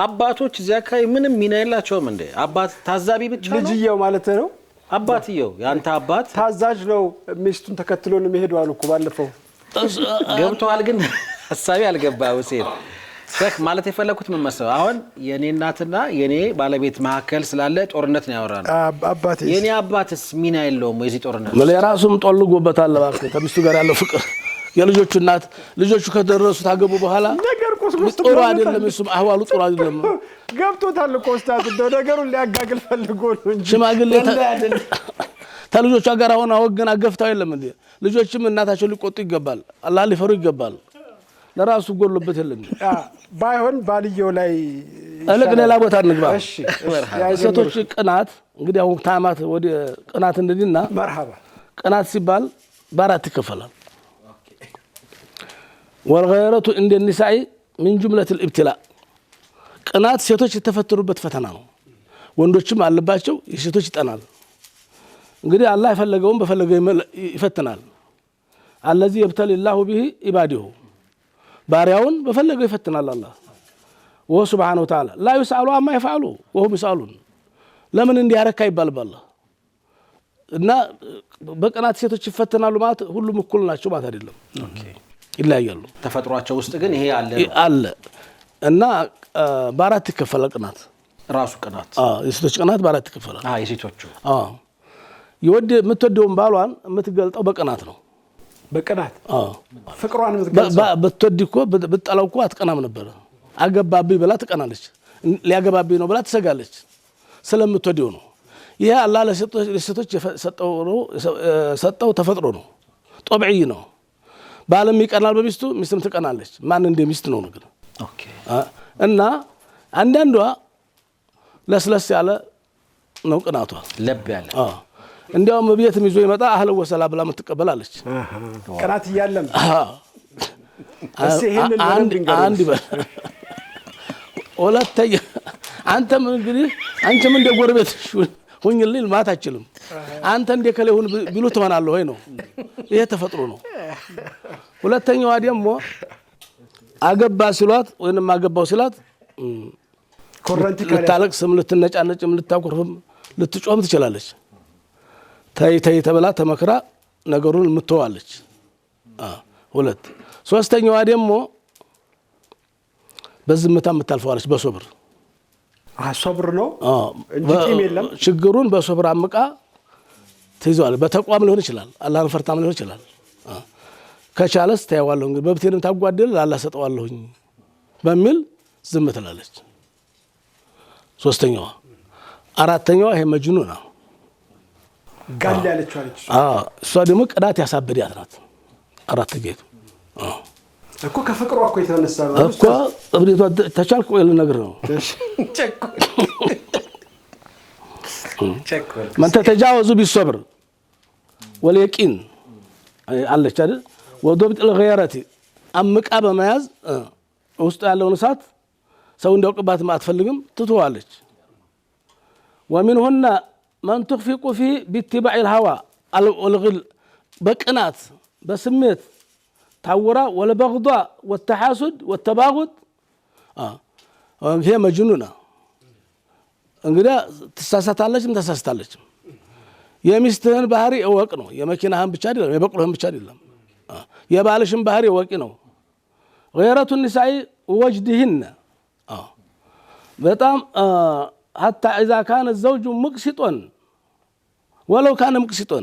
Speaker 3: አባቶች እዚያ አካባቢ ምንም ሚና የላቸውም እንዴ? አባት ታዛቢ ብቻ ነው።
Speaker 1: ልጅየው ማለት ነው።
Speaker 3: አባትየው ያንተ አባት
Speaker 1: ታዛዥ ነው። ሚስቱን ተከትሎ ነው የሚሄደው አሉ እኮ ባለፈው።
Speaker 3: ገብቷል። ግን ሐሳቢ አልገባ ሁሴን ሸክ ማለት የፈለኩት ምን መሰለው፣ አሁን የኔ እናትና የኔ ባለቤት መካከል ስላለ ጦርነት ነው ያወራነው።
Speaker 1: አባቴ
Speaker 3: የኔ አባትስ ሚና የለውም የዚህ ጦርነት?
Speaker 2: ለራሱም ጦልጎበታል። እባክህ ከሚስቱ ጋር ያለው ፍቅር የልጆቹ እናት ልጆቹ ከደረሱ ታገቡ በኋላ
Speaker 1: ነገር ቁስቁስ
Speaker 2: ጥሩ አይደለም። እሱም አህዋሉ ጥሩ አይደለም።
Speaker 1: ገብቶታል እኮ ኡስታዝ፣ እንደው ነገሩን ሊያጋግል ፈልጎ ነው እንጂ
Speaker 2: ሽማግሌ ተልጆቿ ጋር አሁን አወገና ገፍታው የለም እንዴ? ልጆችም እናታቸው ሊቆጡ ይገባል። አላህ ሊፈሩ ይገባል። ለራሱ ጎሎበት የለም።
Speaker 1: ባይሆን ባልየው ላይ
Speaker 2: እልቅ ሌላ ቦታ እንግባ።
Speaker 1: እሺ
Speaker 2: ሴቶች ቅናት እንግዲህ አሁን ታማት ወደ ቅናት እንደዲና
Speaker 1: መርሐባ
Speaker 2: ቅናት ሲባል በአራት ይከፈላል። ወልገይረቱ እንደ النساء من جملة الابتلاء ቅናት ሴቶች የተፈተኑበት ፈተና ነው። ወንዶችም አለባቸው፣ የሴቶች ይጠናል። እንግዲህ አላህ የፈለገውን በፈለገው ይፈትናል። الذي يبتلي الله به عباده ባሪያውን በፈለገው ይፈትናል አላህ። ወሁ ሱብሓነሁ ወተዓላ ላ ይስአሉ አማ ይፍዐሉ ወሁም ይስአሉን። ለምን እንዲህ ያረካ ይባላል። እና በቅናት ሴቶች ይፈተናሉ ማለት ሁሉም እኩል ናቸው ማለት አይደለም። ይለያያሉ።
Speaker 3: ተፈጥሯቸው ውስጥ ግን ይሄ አለ
Speaker 2: እና በአራት ይከፈላል ቅናት።
Speaker 3: ራሱ ቅናት
Speaker 2: የሴቶች ቅናት በአራት ይከፈላል።
Speaker 3: የሴቶቹ
Speaker 2: የምትወደውን ባሏን የምትገልጠው በቅናት ነው።
Speaker 1: በቅናት ፍቅሯን የምትገልጸው
Speaker 2: ብትወድ እኮ ብትጠላው እኮ አትቀናም ነበር። አገባብኝ ብላ ትቀናለች። ሊያገባብኝ ነው ብላ ትሰጋለች። ስለምትወደው ነው። ይሄ አላህ ለሴቶች የሰጠው ተፈጥሮ ነው። ጦብዒ ነው። ባለም ይቀናል በሚስቱ፣ ሚስትም ትቀናለች። ማን እንደ ሚስት ነው ነገር። እና አንዳንዷ ለስለስ ያለ ነው ቅናቷ፣
Speaker 3: ለብ ያለ
Speaker 2: እንዲያውም በቤትም ይዞ ይመጣ አህለ ወሰላ ብላ የምትቀበላለች።
Speaker 1: ቅናት እያለም
Speaker 2: አንድ ይበል ሁለተኛ አንተም እንግዲህ አንቺም እንደ ጎረቤት ሁኝልኝ ማለት አትችልም። አንተ እንደ ከለ ሁን ቢሉ ትሆናለህ ወይ ነው። ይሄ ተፈጥሮ ነው። ሁለተኛዋ ደግሞ አገባ ሲሏት ወይንም አገባው ሲላት
Speaker 1: ኮረንቲ
Speaker 2: ልታለቅስም ልትነጫነጭም ልታኮርፍም ልትጮም ትችላለች። ታይ ተብላ ተመክራ ነገሩን ምትተዋለች። ሁለት ሶስተኛዋ ደግሞ በዝምታ የምታልፈዋለች በሶብር
Speaker 1: ሶብር ነው እንጂ ቂም የለም።
Speaker 2: ችግሩን በሶብር አምቃ ትይዘዋለች። በተቋም ሊሆን ይችላል፣ አላህን ፈርታም ሊሆን ይችላል። ከቻለስ ታያዋለሁ እንግዲህ በብቴንም ታጓደል ላላህ ሰጠዋለሁኝ በሚል ዝም ትላለች። ሶስተኛዋ አራተኛዋ ይሄ መጅኑን ነው
Speaker 1: ጋል ያለችው አለች።
Speaker 2: እሷ ደግሞ ቅናት ያሳበዳት ናት። አራተኛይቱ
Speaker 1: እኮ ከፍቅሯ እኮ የተነሳ ነው
Speaker 2: እኮ እብሪቷ ተቻልኩ ወይ ልነግር ነው። من تتجاوز بالصبر واليقين አለች አይደል? ወዶብጥ الغيرة አምቃ በመያዝ ውስጥ ያለውን እሳት ሰው እንዲያውቅባት አትፈልግም፣ ትተዋለች። ومنهن من تخفق فيه باتباع الهوى والغل بقنات بسميت ታወራ والبغضاء والتحاسد والتباغض هي مجنونة እንግዲህ ትሳሳታለችም ተሳስታለችም። የሚስትህን ባህሪ እወቅ ነው። የመኪናህን ብቻ አይደለም፣ የበቅሎህን ብቻ አይደለም፣ የባልሽን ባህሪ እወቂ ነው። غيرة النساء وجدهن በጣም حتى إذا كان الزوج مقسطا ولو كان مقسطا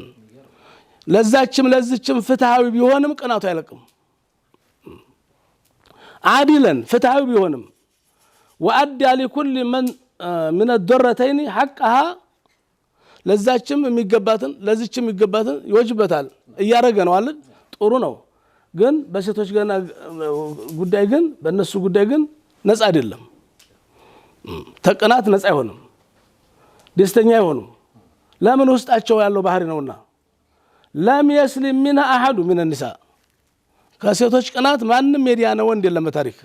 Speaker 2: ለዛችም ለዝችም ፍትሃዊ ቢሆንም ቅናቱ አይለቅም። عادلا ፍትሃዊ ቢሆንም وأدى لكل من الدرتين حقها ለዛችም የሚገባትን ለዝችም የሚገባትን ይወጅበታል እያረገ ነው አለ። ጥሩ ነው። ግን በሴቶች ጉዳይ ግን በእነሱ ጉዳይ ግን ነፃ አይደለም። ተቅናት ነፃ አይሆንም፣ ደስተኛ አይሆኑም። ለምን? ውስጣቸው ያለው ባህሪ ነውና። ለም يسلم منها أحد من النساء ከሴቶች ቅናት ማንም የዲያነ ወንድ የለም በታሪክ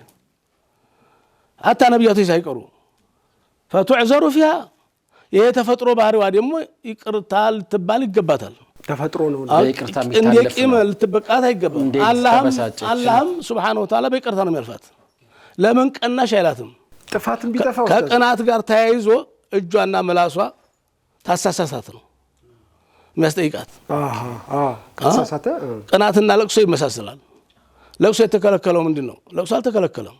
Speaker 2: حتى ነብያቶች ሳይቀሩ فتعذر فيها ይሄ ተፈጥሮ ባህሪዋ ደግሞ ይቅርታል ትባል ይገባታል።
Speaker 1: ተፈጥሮ ነው
Speaker 3: በይቅርታ የሚታለፍ
Speaker 2: ቂም ልትበቃት አይገባም አላህም ሱብሓነሁ ወተዓላ በይቅርታ ነው የሚያልፋት ለምን ቀናሽ አይላትም
Speaker 1: ጥፋትም ቢጠፋው
Speaker 2: ከቀናት ጋር ተያይዞ እጇና መላሷ ታሳሳሳት ነው የሚያስጠይቃት
Speaker 1: ከተሳሳተ
Speaker 2: ቀናትና ለቅሶ ይመሳሰላል ለቅሶ የተከለከለው ምንድነው ለቅሶ አልተከለከለም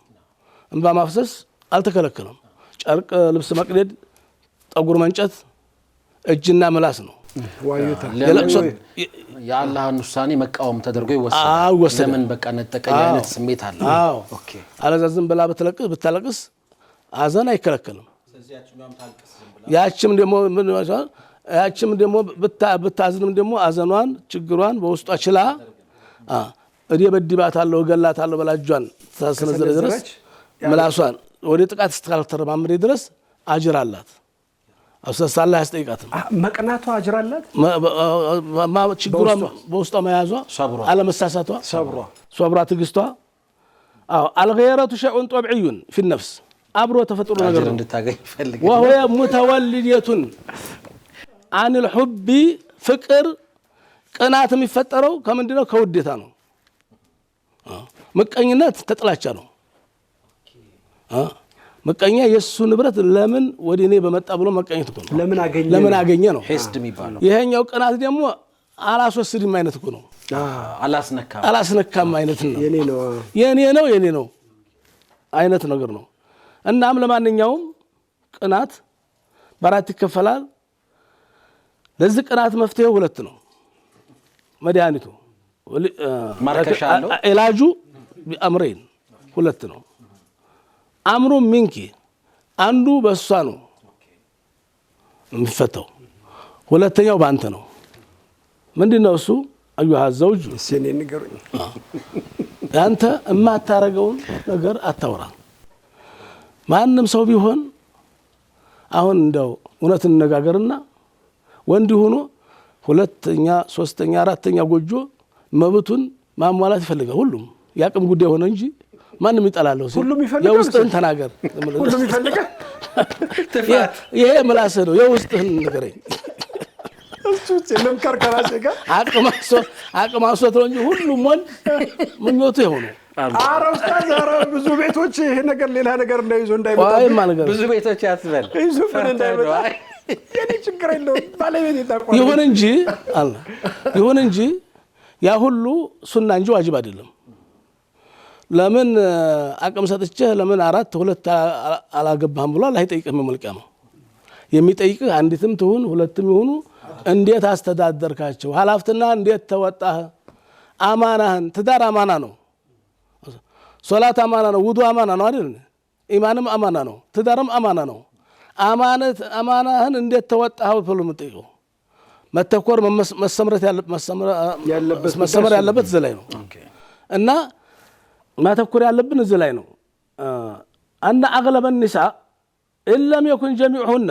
Speaker 2: እንባ ማፍሰስ አልተከለከለም ጨርቅ ልብስ መቅደድ ጠጉር መንጨት እጅና መላስ ነው
Speaker 1: ዋዩታ
Speaker 3: የአላህን ውሳኔ መቃወም ተደርጎ ይወሰናል ለምን በቃ ነጠቀኝ አይነት ስሜት አለ
Speaker 2: ኦኬ አለዛዝም በላ ብታለቅስ አዘን አይከለከልም ያችም ደሞ ብታዝንም ደሞ አዘኗን ችግሯን በውስጧ ችላ እዲ በድባታለሁ ገላታለሁ በላጇን ተሰነዘረ ድረስ መላሷን ወደ ጥቃት እስካልተረማመደ ድረስ አጅር አላት አሰሳላ ያስጠይቃትም
Speaker 1: መቅናቷ አጅር አላት
Speaker 2: ችግሯን በውስጧ መያዟ አለመሳሳቷ ሷብሯ ትግስቷ الغيرة شيء طبيعي في النفس አብሮ ተፈጥሮ ነገር
Speaker 3: እንድታገኝ ፈልግ
Speaker 2: وهو متولدة عن الحب ፍቅር ቅናት የሚፈጠረው ከምንድነው ከውዴታ ነው መቀኝነት ተጥላቻ ነው መቀኛ የሱ ንብረት ለምን ወዲኔ በመጣ ብሎ መቀኘት ነው ለምን አገኘ ነው
Speaker 3: ሄስድ የሚባለው
Speaker 2: ይሄኛው ቅናት ደግሞ አላስወስድም አይነት ነው አላስነካም አይነት ነው የኔ ነው አይነት ነገር ነው እናም ለማንኛውም ቅናት በአራት ይከፈላል ለዚህ ቅናት መፍትሄው ሁለት ነው መድኃኒቱ
Speaker 3: ማርከሻለው
Speaker 2: ኢላጁ ቢአምረን ሁለት ነው አምሩ ሚንኪ አንዱ በሷ ነው የሚፈታው ሁለተኛው ባንተ ነው ምንድነው እሱ አዩሃ ዘውጁ
Speaker 1: ሲኔ ንገሩኝ
Speaker 2: አንተ የማታረገውን ነገር አታውራ ማንንም ሰው ቢሆን አሁን እንደው እውነት እንነጋገርና ወንድ ሆኖ ሁለተኛ ሶስተኛ አራተኛ ጎጆ መብቱን ማሟላት ይፈልጋል ሁሉም ያቅም ጉዳይ ሆነ እንጂ ማንንም ይጣላለው የውስጥህን ተናገር
Speaker 1: ሁሉም ይፈልጋል
Speaker 2: ይሄ ምላስ ነው የውስጥህን ንገረኝ
Speaker 1: እሱ ለምን ከርከራሴ ጋር
Speaker 2: አቅማሶት ነው እንጂ ሁሉም ወንድ ምኞቱ ይሆነው
Speaker 1: አረ ኡስታዝ አረ ብዙ ቤቶች ይሄ ነገር ሌላ ነገር እንዳይመጣ
Speaker 3: ብዙ ቤቶች ያስበል
Speaker 1: ይዙፈን እንዳይመጣ የኔ ችግር የለውም ባለቤት ይጣቋል
Speaker 2: ይሁን እንጂ ያ ሁሉ ሱና እንጂ ዋጅብ አይደለም ለምን አቅም ሰጥቼ ለምን አራት ሁለት አላገባህም ብሎ አላህ ይጠይቅህ መልቀም የሚጠይቅህ አንዲትም ትሁን ሁለትም ይሁኑ እንዴት አስተዳደርካቸው ሐላፍትና እንዴት ተወጣህ አማናህን ትዳር አማና ነው ሶላት አማና ነው ውዱ አማና ነው አይደል ኢማንም አማና ነው ትዳርም አማና ነው አማናህን እንዴት ተወጣህ ብሎ የምትጠይቀው መተኮር መሰመር ያለበት ዘላይ ነው እና ማተኮር ያለብን እዚህ ላይ ነው አና አግለበ النساء ان لم يكن جميعهن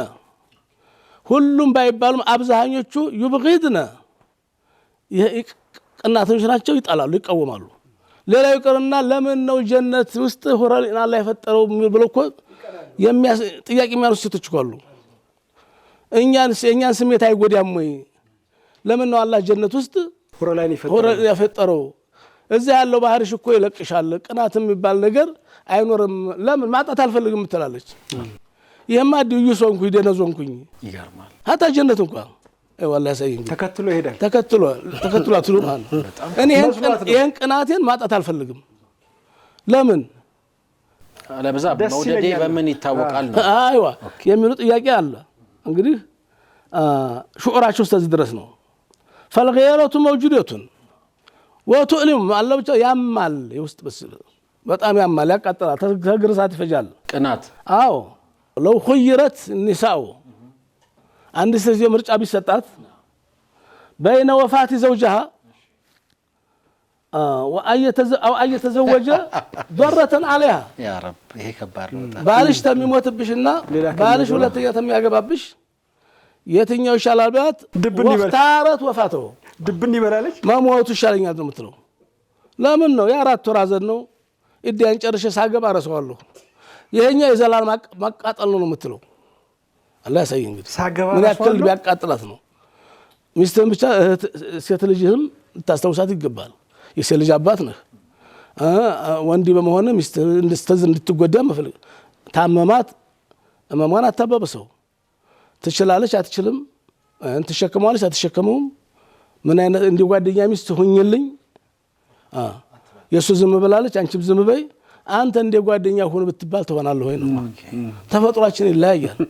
Speaker 2: ሁሉም ባይባሉም አብዛኞቹ ይብغضنا ቅናተኞች ናቸው ይጣላሉ ይቃወማሉ ሌላው ይቀርና ለምን ነው ጀነት ውስጥ ሆራሊና አላህ የፈጠረው ብሎ እኮ ጥያቄ የሚያነሱ ሴቶች አሉ እኛን ስሜት አይጎዳም ወይ ለምን ነው አላህ ጀነት ውስጥ ሆራሊና የፈጠረው እዛ ያለው ባህርሽ እኮ ይለቅሻል ቅናት የሚባል ነገር አይኖርም ለምን ማጣት አልፈልግም ትላለች ይሄማ ዲዩ ሶንኩ ይደነዞንኩኝ
Speaker 3: ይገርማል
Speaker 2: ሀታ ጀነት እንኳን والله ሰይኝ
Speaker 1: ተከትሎ ይሄዳል
Speaker 2: ተከትሎ አትሉማን እኔ ይሄን ቅናቴን ማጣት አልፈልግም ለምን
Speaker 3: ለበዛ መውደዴ በምን ይታወቃል ነው
Speaker 2: አይዋ የሚሉ ጥያቄ አለ እንግዲህ ሹዑራቸው እስከዚህ ድረስ ነው فالغيرة موجودة وتؤلم الله ብቻ ያማል የውስጥ በጣም ያማል ያቃጥላል ተግርሳት ይፈጃል
Speaker 3: ቅናት
Speaker 2: አዎ لو خيرت النساء አንድ ሴት ምርጫ ቢሰጣት بين وفاة زوجها او اي تزوج ضرة عليها
Speaker 3: يا رب ይሄ ከባድ ነው
Speaker 2: ባልሽ ተሚሞትብሽና ባልሽ ሁለተኛ ተሚያገባብሽ የትኛው ይሻላል ባት ወፍታረት ወፋተው
Speaker 1: ድብን ይበላለች
Speaker 2: ማሞቱ ይሻለኛል ነው የምትለው ለምን ነው የአራት ወር አዘን ነው እዲያን ጨርሼ ሳገባ አረሰዋለሁ ይሄኛው የዘላል ማቃጠል ነው የምትለው አላህ ያሳይ እንግዲህ
Speaker 1: ሳገባ
Speaker 2: ምን ያክል ቢያቃጥላት ነው ሚስትህን ብቻ ሴት ልጅህም ልታስታውሳት ይገባል። የሴት ልጅ አባት ነህ። ወንድ በመሆን ሚስትህ እንድትጎዳ መፈልግ ታመማት እመሟን አታባብሰው። ትችላለች አትችልም፣ ትሸከመዋለች አትሸከመውም፣ ምን አይነት እንደ ጓደኛ ሚስት ሁኝልኝ፣ የእሱ ዝም ብላለች አንቺም ዝም በይ፣ አንተ እንደ ጓደኛ ሁን ብትባል ትሆናለህ ወይ ነው። ተፈጥሯችን ይለያያል።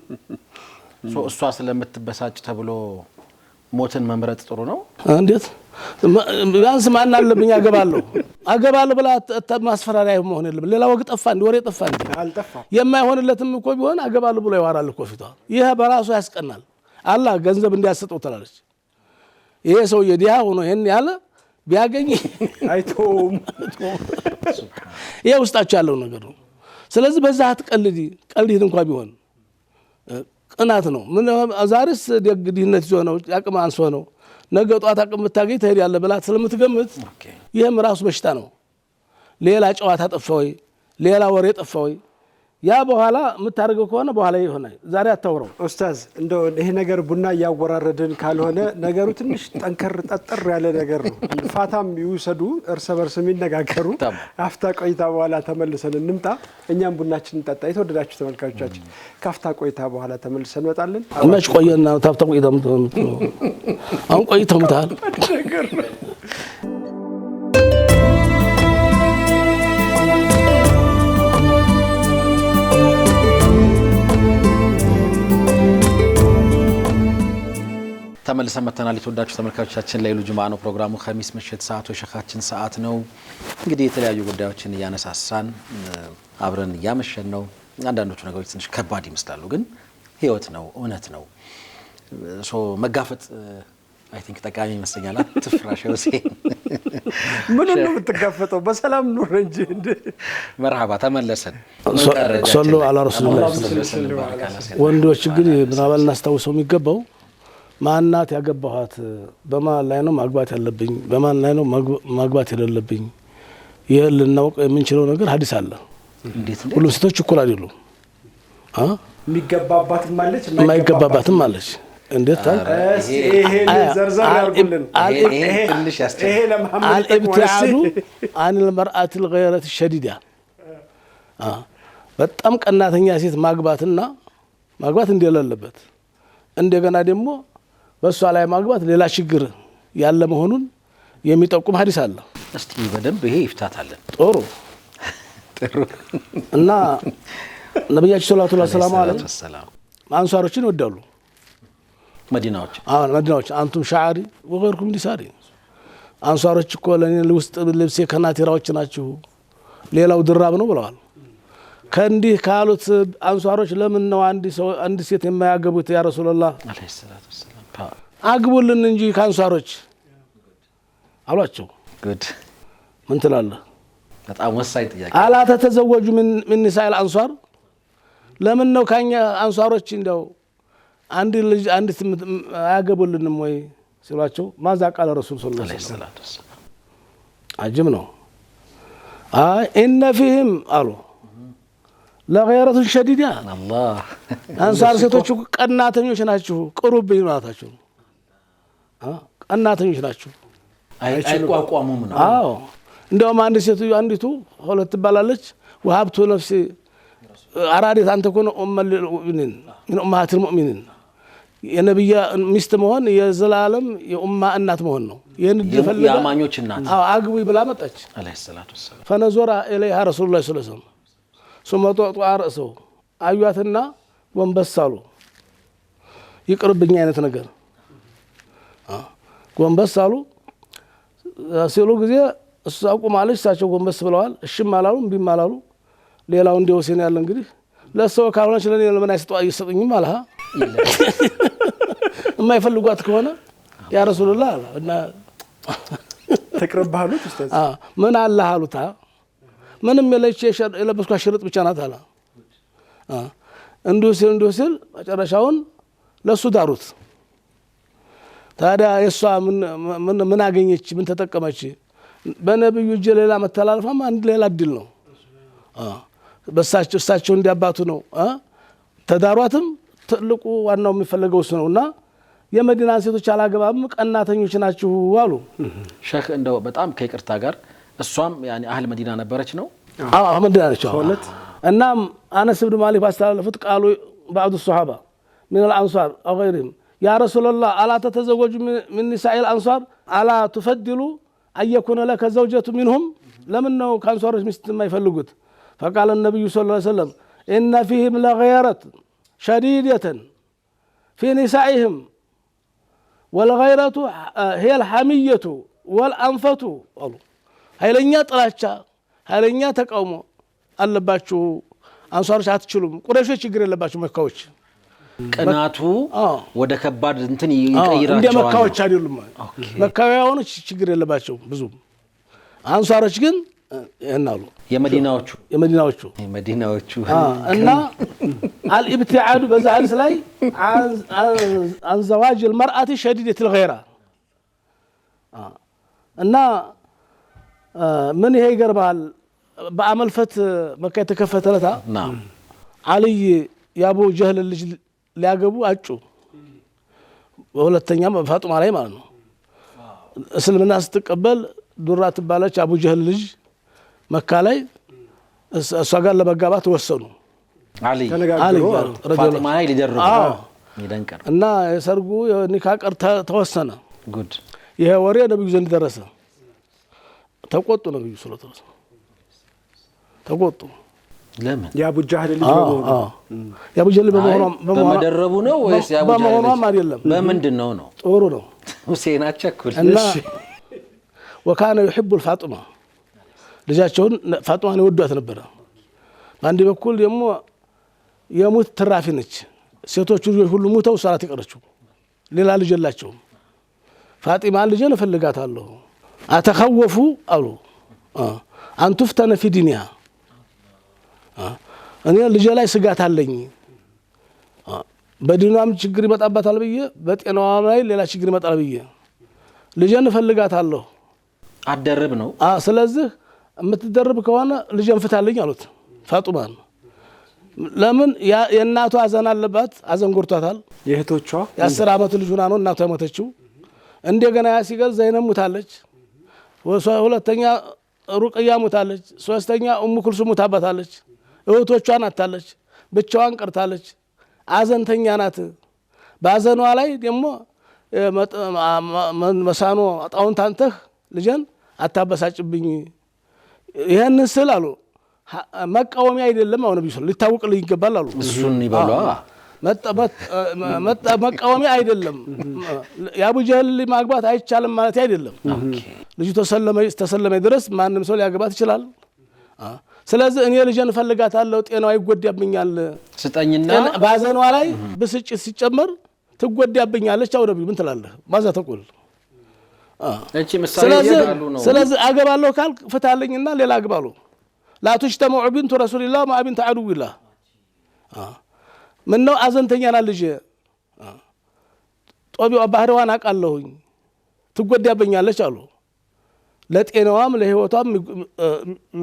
Speaker 3: እሷ ስለምትበሳጭ ተብሎ ሞትን መምረጥ ጥሩ ነው?
Speaker 2: እንዴት ቢያንስ ማን አለብኝ አገባለሁ ብላ ማስፈራሪያ መሆን የለብን። ሌላ ወግ ጠፋ እንዲ ወሬ ጠፋ እንዲ የማይሆንለትም እኮ ቢሆን አገባለሁ ብሎ ያወራል እኮ ፊቷ። ይህ በራሱ ያስቀናል። አላህ ገንዘብ እንዲያሰጠው ትላለች። ይሄ ሰውዬ ዲያ ሆኖ ይሄን ያለ ቢያገኝ
Speaker 1: አይቶም
Speaker 2: ይሄ ውስጣቸው ያለው ነገር ነው። ስለዚህ በዛ አትቀልዲ። ቀልዲት እንኳን ቢሆን ቅናት ነው። ምን ዛሬስ ደግድነት ይዞ ነው ያቅም አንሶ ነው ነገ ጧት አቅም ብታገኝ ትሄዳለህ ብላ ስለምትገምት ይሄም ራሱ በሽታ ነው። ሌላ ጨዋታ ጠፋ ወይ ሌላ ወሬ ጠፋ ወይ ያ በኋላ የምታደርገው ከሆነ በኋላ ይሆናል። ዛሬ አታውረው።
Speaker 1: ኡስታዝ እንደው ይሄ ነገር ቡና እያወራረድን ካልሆነ ነገሩ ትንሽ ጠንከር ጠጠር ያለ ነገር ነው። ፋታም ይውሰዱ፣ እርስ በርስ የሚነጋገሩ። አፍታ ቆይታ በኋላ ተመልሰን እንምጣ። እኛም ቡናችን እንጠጣ። የተወደዳችሁ ተመልካቾቻችን ካፍታ ቆይታ በኋላ ተመልሰን እንመጣለን።
Speaker 2: መች ቆየና ታፍታ ቆይታ አሁን ቆይተው ምታል
Speaker 3: ተመልሰን መተናል። የተወዳችሁ ተመልካቾቻችን ለይሉ ጁምዓ ነው ፕሮግራሙ። ኸሚስ ምሽት ሰዓቱ የሸኻችን ሰዓት ነው። እንግዲህ የተለያዩ ጉዳዮችን እያነሳሳን አብረን እያመሸን ነው። አንዳንዶቹ ነገሮች ትንሽ ከባድ ይመስላሉ፣ ግን ህይወት ነው፣ እውነት ነው። መጋፈጥ አይ ቲንክ ጠቃሚ ይመስለኛል። አትፍራሽ ሁሴን።
Speaker 1: ምን ነው የምትጋፈጠው? በሰላም ኑር እንጂ
Speaker 3: መርሐባ። ተመለሰን።
Speaker 2: ሶሎ አላ ረሱላህ ወንዶች እንግዲህ ምናባል እናስታውሰው የሚገባው ማናት ያገባኋት፣ በማን ላይ ነው ማግባት ያለብኝ፣ በማን ላይ ነው ማግባት የሌለብኝ፣ ይህ ልናውቅ የምንችለው ነገር ሀዲስ አለ። ሁሉም ሴቶች እኩል አይደሉም።
Speaker 1: የሚገባባትም አለች
Speaker 2: የማይገባባትም አለች። እንዴት አልኢብቲዓዱ አን ልመርአት ልገይረት ሸዲዳ፣ በጣም ቀናተኛ ሴት ማግባት እንደሌለበት እንደገና ደግሞ በእሷ ላይ ማግባት ሌላ ችግር ያለ መሆኑን የሚጠቁም ሀዲስ አለ።
Speaker 3: እስቲ በደንብ ይሄ ይፍታታለን።
Speaker 2: ጥሩ እና ነብያችን ሰለላሁ ዐለይሂ ወሰለም አንሷሮችን ይወዳሉ። መዲናዎች አንቱም ሻዓሪ ወገርኩም ዲሳሪ፣ አንሷሮች እኮ ለኔ ውስጥ ልብሴ ከናቲራዎች ናችሁ፣ ሌላው ድራብ ነው ብለዋል። ከእንዲህ ካሉት አንሷሮች ለምን ነው አንድ ሴት የማያገቡት? ያ ረሱላህ
Speaker 3: አለይሂ ሰላቱ ወሰላም
Speaker 2: አግቡልን እንጂ ከአንሷሮች አሏቸው።
Speaker 3: ጉድ
Speaker 2: ምን ትላለህ?
Speaker 3: በጣም ወሳኝ ጥያቄ።
Speaker 2: አላ ተተዘወጁ ምን ኒሳኢል አንሷር፣ ለምን ነው ካኛ አንሷሮች እንደው አንድ ልጅ አንዲት አያገቡልንም ወይ ሲሏቸው ማዛ ቃል ረሱል ሰለላሁ ዐለይሂ ወሰለም አጅብ ነው። አይ እነ ፊህም አሉ ለገይረቱን ሸዲዳ፣
Speaker 3: አላህ
Speaker 2: አንሷር ሴቶች ቀናተኞች ናችሁ፣ ቅሩብኝ ናታችሁ፣ ቀናተኞች ናችሁ፣
Speaker 3: አይቋቋሙም ነው።
Speaker 2: አዎ እንደውም አንዲቱ ሁለት ትባላለች። ወሀብቱ ነፍሲ አራዲት አንተ ኮነ ኡመልሙእሚኒን ምን ኡማሃቲል ሙእሚኒን፣ የነብያ ሚስት መሆን የዘላለም የኡማ እናት መሆን ነው። ይሄን ይፈልጋ
Speaker 3: ያማኞች እናት
Speaker 2: አግቡ ብላ መጣች
Speaker 3: አለይሂ ሰላቱ ወሰላም።
Speaker 2: ፈነዞራ ኢለይሃ ረሱሉላህ ሰለላሁ ዐለይሂ ወሰለም ሱመጡ አርሰው አዩአትና ጎንበስ አሉ። ይቅርብኝ አይነት ነገር ጎንበስ አሉ ሲሉ ጊዜ እሱ አቁማለች፣ እሳቸው ጎንበስ ብለዋል። እሺም አላሉ እምቢም አላሉ። ሌላው እንደ ሁሴን ያለ እንግዲህ ለሰው ካልሆነች ለኔ ለምን አይሰጡኝም አለሃ። የማይፈልጓት ከሆነ ያ ረሱላህ አለ እና
Speaker 1: ተቅርባሉት ኡስታዝ
Speaker 2: ምን አለ አሉታ ምንም የለበስኳት ሽርጥ ብቻ ናት አለ። እንዲሁ ሲል መጨረሻውን ለሱ ዳሩት። ታዲያ የሷ ምን አገኘች? ምን ተጠቀመች? በነብዩ እጅ ሌላ መተላለፋም አንድ ሌላ እድል ነው። እሳቸው እንዲያባቱ ነው። ተዳሯትም ትልቁ ዋናው የሚፈለገው እሱ ነውና የመዲናን ሴቶች አላገባም ቀናተኞች ናችሁ አሉ።
Speaker 3: ሼክ እንደው በጣም ከይቅርታ ጋር እሷም ያኒ አህል መዲና ነበረች ነው?
Speaker 2: አዎ መዲና ነች። እናም አነስ ብን ማሊክ ባስተላለፉት ቃሉ بعض الصحابة من الأنصار أو غيرهم يا رسول الله ألا تتزوج من نساء الأنصار ألا تفضل أن يكون لك زوجة منهم لمنه كان صارش مست ما يفلقوت فقال النبي صلى الله عليه وسلم إن فيهم لغيرة شديدة في نسائهم والغيرة هي الحمية والأنفة هاي لنيا طلعتها هاي لنيا تقوموا اللباتشو አንሷሮች አትችሉም ቁረይሾች ችግር የለባቸው መካዎች
Speaker 3: ቀናቱ ወደ ከባድ እንትን ይቀይራቸዋል
Speaker 2: እንደ መካዎች አይደሉም መካውያኖች ችግር የለባቸው ብዙ አንሷሮች ግን እናሉ የመዲናዎቹ እና الابتعاد በዛል ላይ عن زواج المرأة شديدة الغيرة እና ምን ይሄ ይገርባል በአመል ፈት መካ የተከፈተለታ አልይ ያቡ ጀህል ልጅ ሊያገቡ አጩ በሁለተኛም ፋጡማ ላይ ማለት ነው እስልምና ስትቀበል ዱራ ትባለች አቡ ጀህል ልጅ መካ ላይ እሷ ጋር ለመጋባት ወሰኑ
Speaker 3: አልይ ፋጡማ ላይ ሊደርቡ ይደንቀር
Speaker 2: እና የሰርጉ ኒካ ቀር ተወሰነ
Speaker 3: ጉድ
Speaker 2: ይሄ ወሬ ነብዩ ዘንድ ደረሰ ተቆጡ ነብዩ ሰለላሁ ዐለይሂ ወሰለም ተቆጡ
Speaker 3: ለምን
Speaker 1: ያቡ ጀህል ልጅ በመሆኑ
Speaker 2: ያቡ ጀህል
Speaker 3: በመደረቡ ነው ወይስ ያቡ ጀህል
Speaker 2: በመሆኑ አይደለም
Speaker 3: በምንድነው ነው
Speaker 2: ጥሩ ነው
Speaker 3: ሁሴን አቸኩል
Speaker 2: እሺ وكان يحب الفاطمه ልጃቸውን ፋጡማን ይወዷት ነበር አንድ በኩል ደግሞ የሙት ትራፊ ነች ሴቶቹ ሁሉ ሙተው ሰላት ይቀርቹ ሌላ ልጅ የላቸው ፋጢማን ልጅን እፈልጋታለሁ አተخوፉ አሉ أن تفتن في دنيا እኔ ልጄ ላይ ስጋት አለኝ በዲኗም ችግር ይመጣባታል ብዬ በጤናዋም ላይ ሌላ ችግር ይመጣል ብዬ ልጄን እፈልጋታለሁ
Speaker 3: አደረብ ነው
Speaker 2: ስለዚህ የምትደርብ ከሆነ ልጄን ፍታልኝ አሉት ፋጡማን ለምን የእናቷ አዘን አለባት አዘን ጎርቷታል
Speaker 1: የእህቶቿ
Speaker 2: የ10 አመት ልጅ ሆና ነው እናቷ ሞተችው እንደገና ያ ሲገዝ ዘይነብ ሙታለች ሁለተኛ ሩቅያ ሙታለች ሶስተኛ ኡሙ ኩልሱም ሙታባታለች እህቶቿን አታለች ብቻዋን ቀርታለች አዘንተኛ ናት ባዘኗ ላይ ደግሞ መሳኖ አጣውንት አንተህ ልጅን አታበሳጭብኝ ይሄን ስላሉ መቃወሚያ አይደለም አሁን ቢሰል ሊታወቅልኝ ይገባል አሉ
Speaker 3: እሱን ይበሏ
Speaker 2: መቃወሚያ አይደለም ያቡ ጀህል ማግባት አይቻልም ማለት አይደለም ልጅ ተሰለመ ድረስ ማንንም ሰው ሊያገባት ይችላል ስለዚህ እኔ ልጅን ፈልጋታለሁ ጤናው ይጎዳብኛል
Speaker 3: ስጠኝና
Speaker 2: ባዘኗ ላይ ብስጭት ሲጨመር ትጎዳብኛለች አው ነብዩ ምን ትላለህ ማዛ ተቆል
Speaker 3: እቺ ምሳሌ ይያሉ ነው
Speaker 2: ስለዚህ አገባለሁ ካል ፍታልኝና ሌላ አግባሉ لا تجتمع بنت رسول الله مع بنت عدو الله من نوع أزنتني ልጅ ጦቢው ባህሪዋን አቃለሁኝ ትጎዳብኛለች አሉ ለጤናዋም ለህይወቷም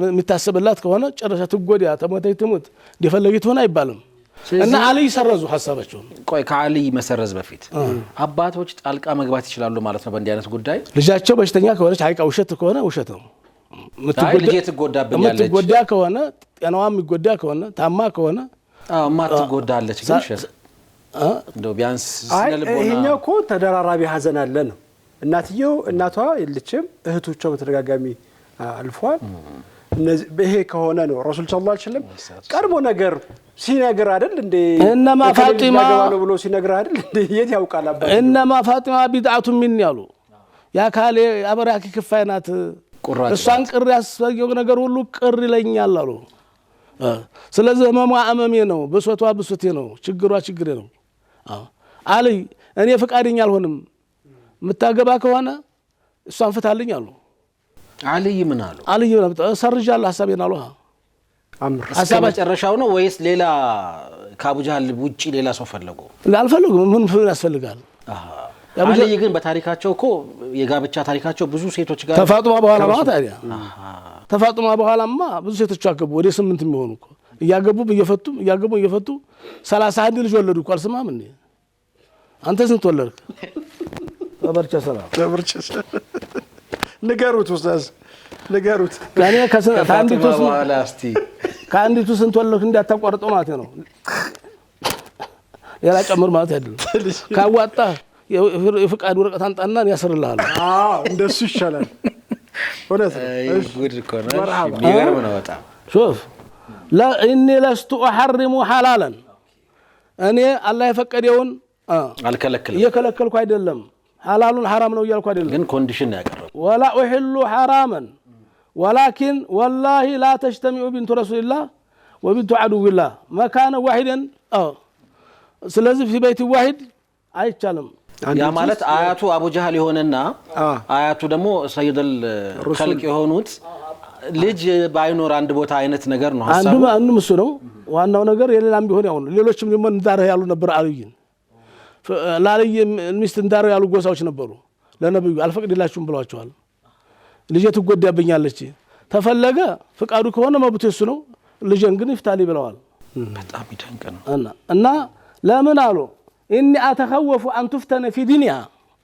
Speaker 2: የሚታሰብላት ከሆነ ጨረሻ ትጎዳ ተሞተይ ትሙት እንደፈለጊት ሆነ አይባልም እና አልይ ሰረዙ ሐሳባቸው
Speaker 3: ቆይ ከአልይ መሰረዝ በፊት አባቶች ጣልቃ መግባት ይችላሉ ማለት ነው በእንዲህ አይነት ጉዳይ
Speaker 2: ልጃቸው በሽተኛ ከሆነች አይቃ ውሸት ከሆነ ውሸት ነው
Speaker 3: ልጄ ትጎዳብኛለች
Speaker 2: ምትጎዳ ከሆነ ጤናዋም የሚጎዳ ከሆነ ታማ ከሆነ
Speaker 3: ማትጎዳለች ግን ሸህ እንደው ቢያንስ ስለልቦና
Speaker 1: ይሄኛው እኮ ተደራራቢ ሐዘን አለ ነው እናቷ የለችም እህቶቿ በተደጋጋሚ አልፏል እነዚህ በሄ ከሆነ ነው ረሱል ሰለላሁ ዐለይሂ ወሰለም ቀርቦ ነገር ሲነግር አይደል እንዴ
Speaker 2: እነማ ፋጢማ
Speaker 1: ነው ብሎ ሲነግር አይደል እንዴ የት ያውቃል አባ
Speaker 2: እነማ ፋጢማ ቢድዓቱ ሚን ያሉ ያ ካለ አበራኪ ክፋይናት እሷን ቅር ያስፈየው ነገር ሁሉ ቅር ይለኛል አሉ ስለዚህ ማማአመሜ ነው በሶቷ በሶቴ ነው ችግሯ ችግሬ ነው አልይ እኔ ፍቃደኛ አልሆንም መታገባ ከሆነ እሷን ፍታልኝ አሉ
Speaker 3: አልይ ምን አሉ
Speaker 2: አልይ ሰርጃለሁ ሐሳቤን አሉ
Speaker 1: አምር
Speaker 3: ሐሳብ መጨረሻው ነው ወይስ ሌላ ከአቡ ጀህል ውጪ ሌላ ሰው ፈለጉ
Speaker 2: አልፈለጉም ምን ያስፈልጋል
Speaker 3: አልይ ግን በታሪካቸው እኮ የጋብቻ ታሪካቸው ብዙ ሴቶች ጋር
Speaker 2: ተፋጡማ በኋላ ማለት አይደል ተፋጡማ በኋላማ ብዙ ሴቶች አገቡ ወደ 8 የሚሆኑ እኮ እያገቡ እየፈቱ 31 ልጅ ወለዱ እኮ አልሰማም እንዴ አንተ ስንት ወለድክ? በበርቻ ሰላም
Speaker 1: ንገሩት ኡስታዝ ንገሩት።
Speaker 2: ያኔ ከአንዲቱ ስንት ወለድክ እንዳታቋርጠው ማለት ነው። ሌላ ጨምር ማለት አይደለም። ካዋጣ የፍቃድ ወረቀት አንጣና ያስርልሃል።
Speaker 1: እንደሱ ይሻላል። ወደት
Speaker 3: ጉድ ኮና የሚገርም ነው በጣም
Speaker 2: شوف لا اني لست احرم حلالا እኔ አላህ የፈቀደውን
Speaker 3: አልከለከለም
Speaker 2: እየከለከልኩ አይደለም። ሐላሉን ሐራም ነው እያልኩ አይደለም።
Speaker 3: ግን ኮንዲሽን ያቀርብ
Speaker 2: ولا احل حراما ولكن والله لا تجتمع بنت رسول الله وبنت عدو الله مكان واحدا ስለዚህ في بيت واحد አይቻልም።
Speaker 3: ያ ማለት አያቱ አቡ ጀህል ይሆንና አያቱ ደግሞ ሰይደል ኸልቅ የሆኑት ልጅ ባይኖር አንድ ቦታ አይነት ነገር ነው ሐሳቡ።
Speaker 2: አንዱ እሱ ነው ዋናው ነገር። የሌላም ቢሆን ያው ነው። ሌሎችም ደግሞ እንዳረ ያሉ ነበር። አልይን ላልይ ሚስት እንዳረ ያሉ ጎሳዎች ነበሩ። ለነብዩ አልፈቅድላችሁም ብለዋቸዋል። ልጅ ትጎዳብኛለች ተፈለገ ፍቃዱ ከሆነ መብቱ እሱ ነው። ልጅን ግን ይፍታሊ ብለዋል።
Speaker 3: በጣም ይደንቅ ነው።
Speaker 2: እና ለምን አሉ إني أتخوف أن تفتن في دينها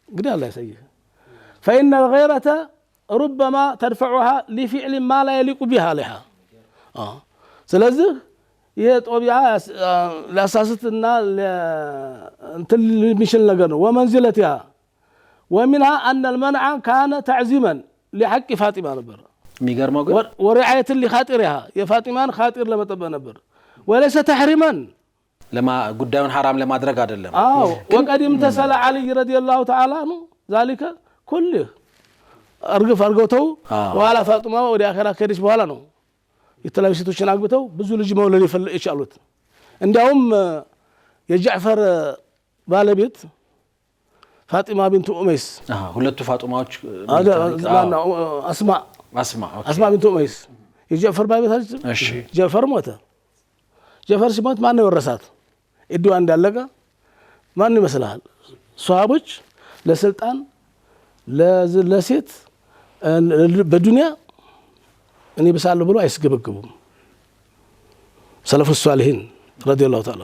Speaker 2: قد الله يسيئ فإن الغيرة ربما تدفعها لفعل ما لا يليق بها لها سلازه يطبيعة لأساستنا مشل نقرن ومنزلتها ومنها أن المنع كان تعزيما لحق فاطمة نبر ورعاية لخاطرها يا فاطمة خاطر لما تبقى نبر وليس تحريما
Speaker 3: لما قدامن حرام لما ادرك አይደለም
Speaker 2: وقد امتثل علي رضي الله تعالى عنه ذلك كله ارغف ارغوتو ولا فاطمه ወደ አኺራ ከደች በኋላ ነው የተለያዩ ሴቶችን አግብተው ብዙ ልጅ መውለድ ይቻሉት። እንዲያውም የጃዕፈር ባለቤት ፋጢማ ቢንቱ ኡመይስ
Speaker 3: ሁለቱ ፋጢማዎች
Speaker 2: አስማ ቢንቱ ኡመይስ የጃዕፈር ባለቤት እሺ ጃዕፈር ሞተ። ጃዕፈር ሲሞት ማን ነው ወረሳት? እድዋ እንዳለቀ ማን ይመስላል? ሷሃቦች ለስልጣን ለሴት በዱንያ እኔ በሳለሁ ብሎ አይስገበግቡም። ሰለፉ ሷሊሂን ረዲየላሁ ተዓላ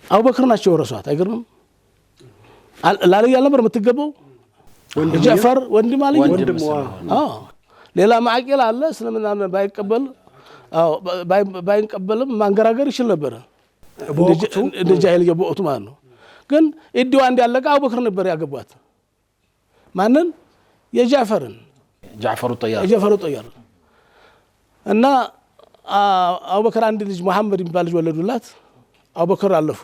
Speaker 2: አቡበክር ናቸው ወረሷት። አይገርምም? ላልይ አልነበር የምትገባው ጃዕፈር ወንድም አልይ ሌላ ማዕቂል አለ እስልምና ባይቀበል ባይንቀበልም ማንገራገር ይችል ነበር እንደ ጃሂልያ በወቅቱ ማለት ነው። ግን እድዋ እንዳለቀ አቡበክር ነበር ያገቧት። ማንን? የጃዕፈርን ጃዕፈሩ ጠያር እና አቡበክር አንድ ልጅ መሐመድ የሚባል ልጅ ወለዱላት። አቡበክር አለፉ።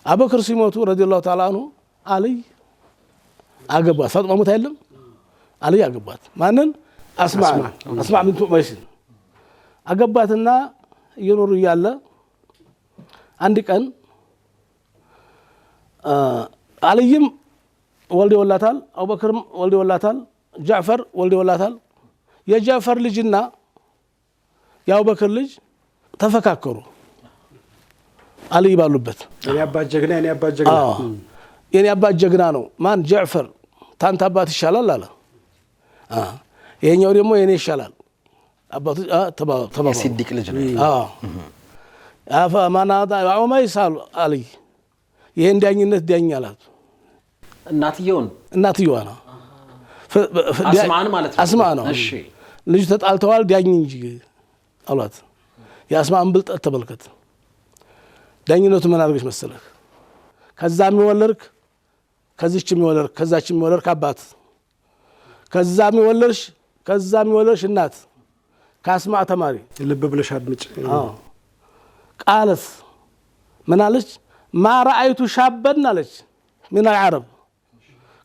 Speaker 2: አቡበክር ሲሞቱ ረዲየላሁ ተዓላ አንሁ አልይ አገቧት። ፋጢማ ሞታ የለም አልይ አገቧት። ማንን? አስማ ቢንቱ ኡመይስ አገባትና እየኖሩ እያለ አንድ ቀን አልይም ወልደውላታል፣ አቡበክርም ወልደውላታል፣ ጃዕፈር ወልደውላታል። የጃዕፈር ልጅና የአቡበክር ልጅ ተፈካከሩ አልይ ባሉበት።
Speaker 1: የኔ አባት ጀግና ነው። ማን? ጃዕፈር ታንተ አባት ይሻላል አለ።
Speaker 2: ይሄኛው ደግሞ የኔ ይሻላል አባቱ ተባባሉ።
Speaker 3: ሲዲቅ ልጅ ነው።
Speaker 2: ማናዳ ኡመይስ አልይ ይሄን ዳኝነት ዳኛላት። እናትየዋ ነው
Speaker 3: አስማን ማለት ነው።
Speaker 2: አስማ ነው። እሺ ልጅ ተጣልተዋል ዳኝ እንጂ አሏት። የአስማን ብልጠት ተመልከት። ዳኝነቱ ምን አድርገሽ መሰለህ? ከዛም ይወለድክ ከዚህም ይወለድክ ከዛችም ይወለድክ አባት ከዛም ይወለድሽ እናት ከአስማ ተማሪ
Speaker 1: ልብ ብለሽ አድምጪ።
Speaker 2: ቃለት ምን አለች? ማ ረአይቱ ሻበን አለች ምን አልዓረብ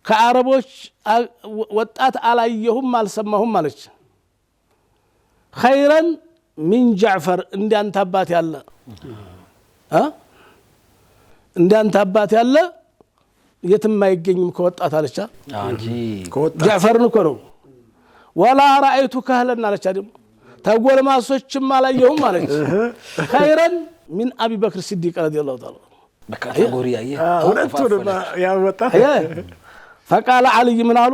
Speaker 2: ከአረቦች ወጣት አላየሁም አልሰማሁም አለች። ኸይረን ሚን ጃዕፈር እንዳንተ አባት ያለ እንዳንተ አባት ያለ የትም አይገኝም ከወጣት አለች። ጃዕፈርን እኮ ነው። ወላ ረአይቱ ከህለን አለች። ደግሞ ተጎልማሶችም አላየሁም አለች። ኸይረን ሚን አቢ በክር ሲዲቅ ረዲየላሁ ተዓላ
Speaker 3: በካቴጎሪያ
Speaker 1: ያወጣት
Speaker 2: ፈቃለ አልይ ምን አሉ?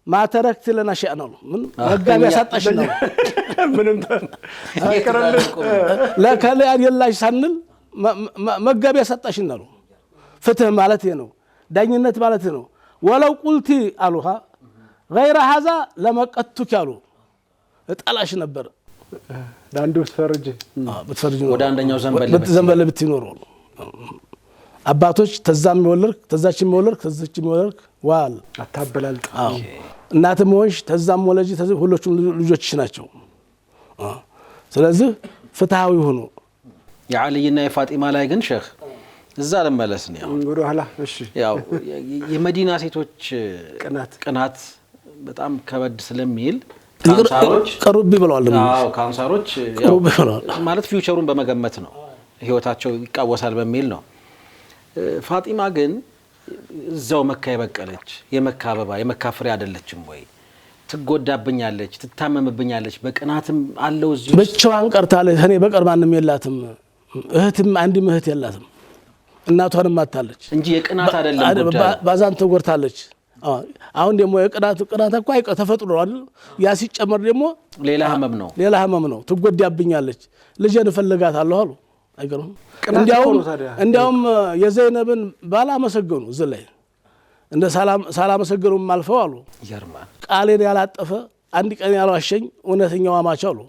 Speaker 2: ማ ተረክት ለና ሸእና ነው ምን መጋቢያ ሳጣሽ ነው
Speaker 1: ምንም አይቀርልሽ
Speaker 2: ለከለ ያላሽ ሳንል መጋቢያ ሳጣሽ ነው። ፍትህ ማለት ነው ዳኝነት ማለት ነው ወለው ቁልቲ አሉሃ غير هذا ለመቀቱክ ያሉ እጣላሽ ነበር
Speaker 1: ዳንዱ ብትፈርጅ
Speaker 3: ወደ አንደኛው
Speaker 2: ዘንበል ብትኖር አባቶች ተዛም ይወለርክ ተዛችም ይወለርክ ተዛችም ይወለርክ ዋል
Speaker 1: አታበላልጥ
Speaker 2: እናትም ሆንሽ ተዛም ወለጂ ሁሉም ልጆችሽ ናቸው ስለዚህ ፍትሃዊ ሆኖ
Speaker 3: የዓሊና የፋጢማ ላይ ግን ሼህ እዛ ለመለስ ነው
Speaker 1: ወደ ኋላ እሺ
Speaker 3: ያው የመዲና ሴቶች ቅናት በጣም ከበድ ስለሚል ካንሳሮች
Speaker 2: ቀሩብ ይብለዋል
Speaker 3: አዎ ካንሳሮች ያው ማለት ፊውቸሩን በመገመት ነው ህይወታቸው ይቃወሳል በሚል ነው ፋጢማ ግን እዛው መካ የበቀለች የመካ አበባ የመካ ፍሬ አይደለችም ወይ ትጎዳብኛለች ትታመምብኛለች በቅናትም አለው እዚህ
Speaker 2: ብቻዋን ቀርታለች እኔ በቀር ማንንም የላትም እህትም አንድም እህት የላትም እናቷንም አታለች
Speaker 3: እንጂ የቅናት አይደለም ጉዳይ
Speaker 2: ባዛን ተጎርታለች አሁን ደግሞ የቅናት እኮ አይቀ ተፈጥሮ አይደል ያ ሲጨመር ደግሞ ሌላ ህመም ነው ትጎዳብኛለች ልጄን እፈልጋታለሁ አሉ አይገርም እንዲያውም የዘይነብን ባላ መሰገኑ ዝላይ እንደ ሰላም መሰገኑ ማልፈው አሉ
Speaker 3: ይገርማል
Speaker 2: ቃሌን ያላጠፈ አንድ ቀን ያልዋሸኝ እውነተኛው አማች አሉ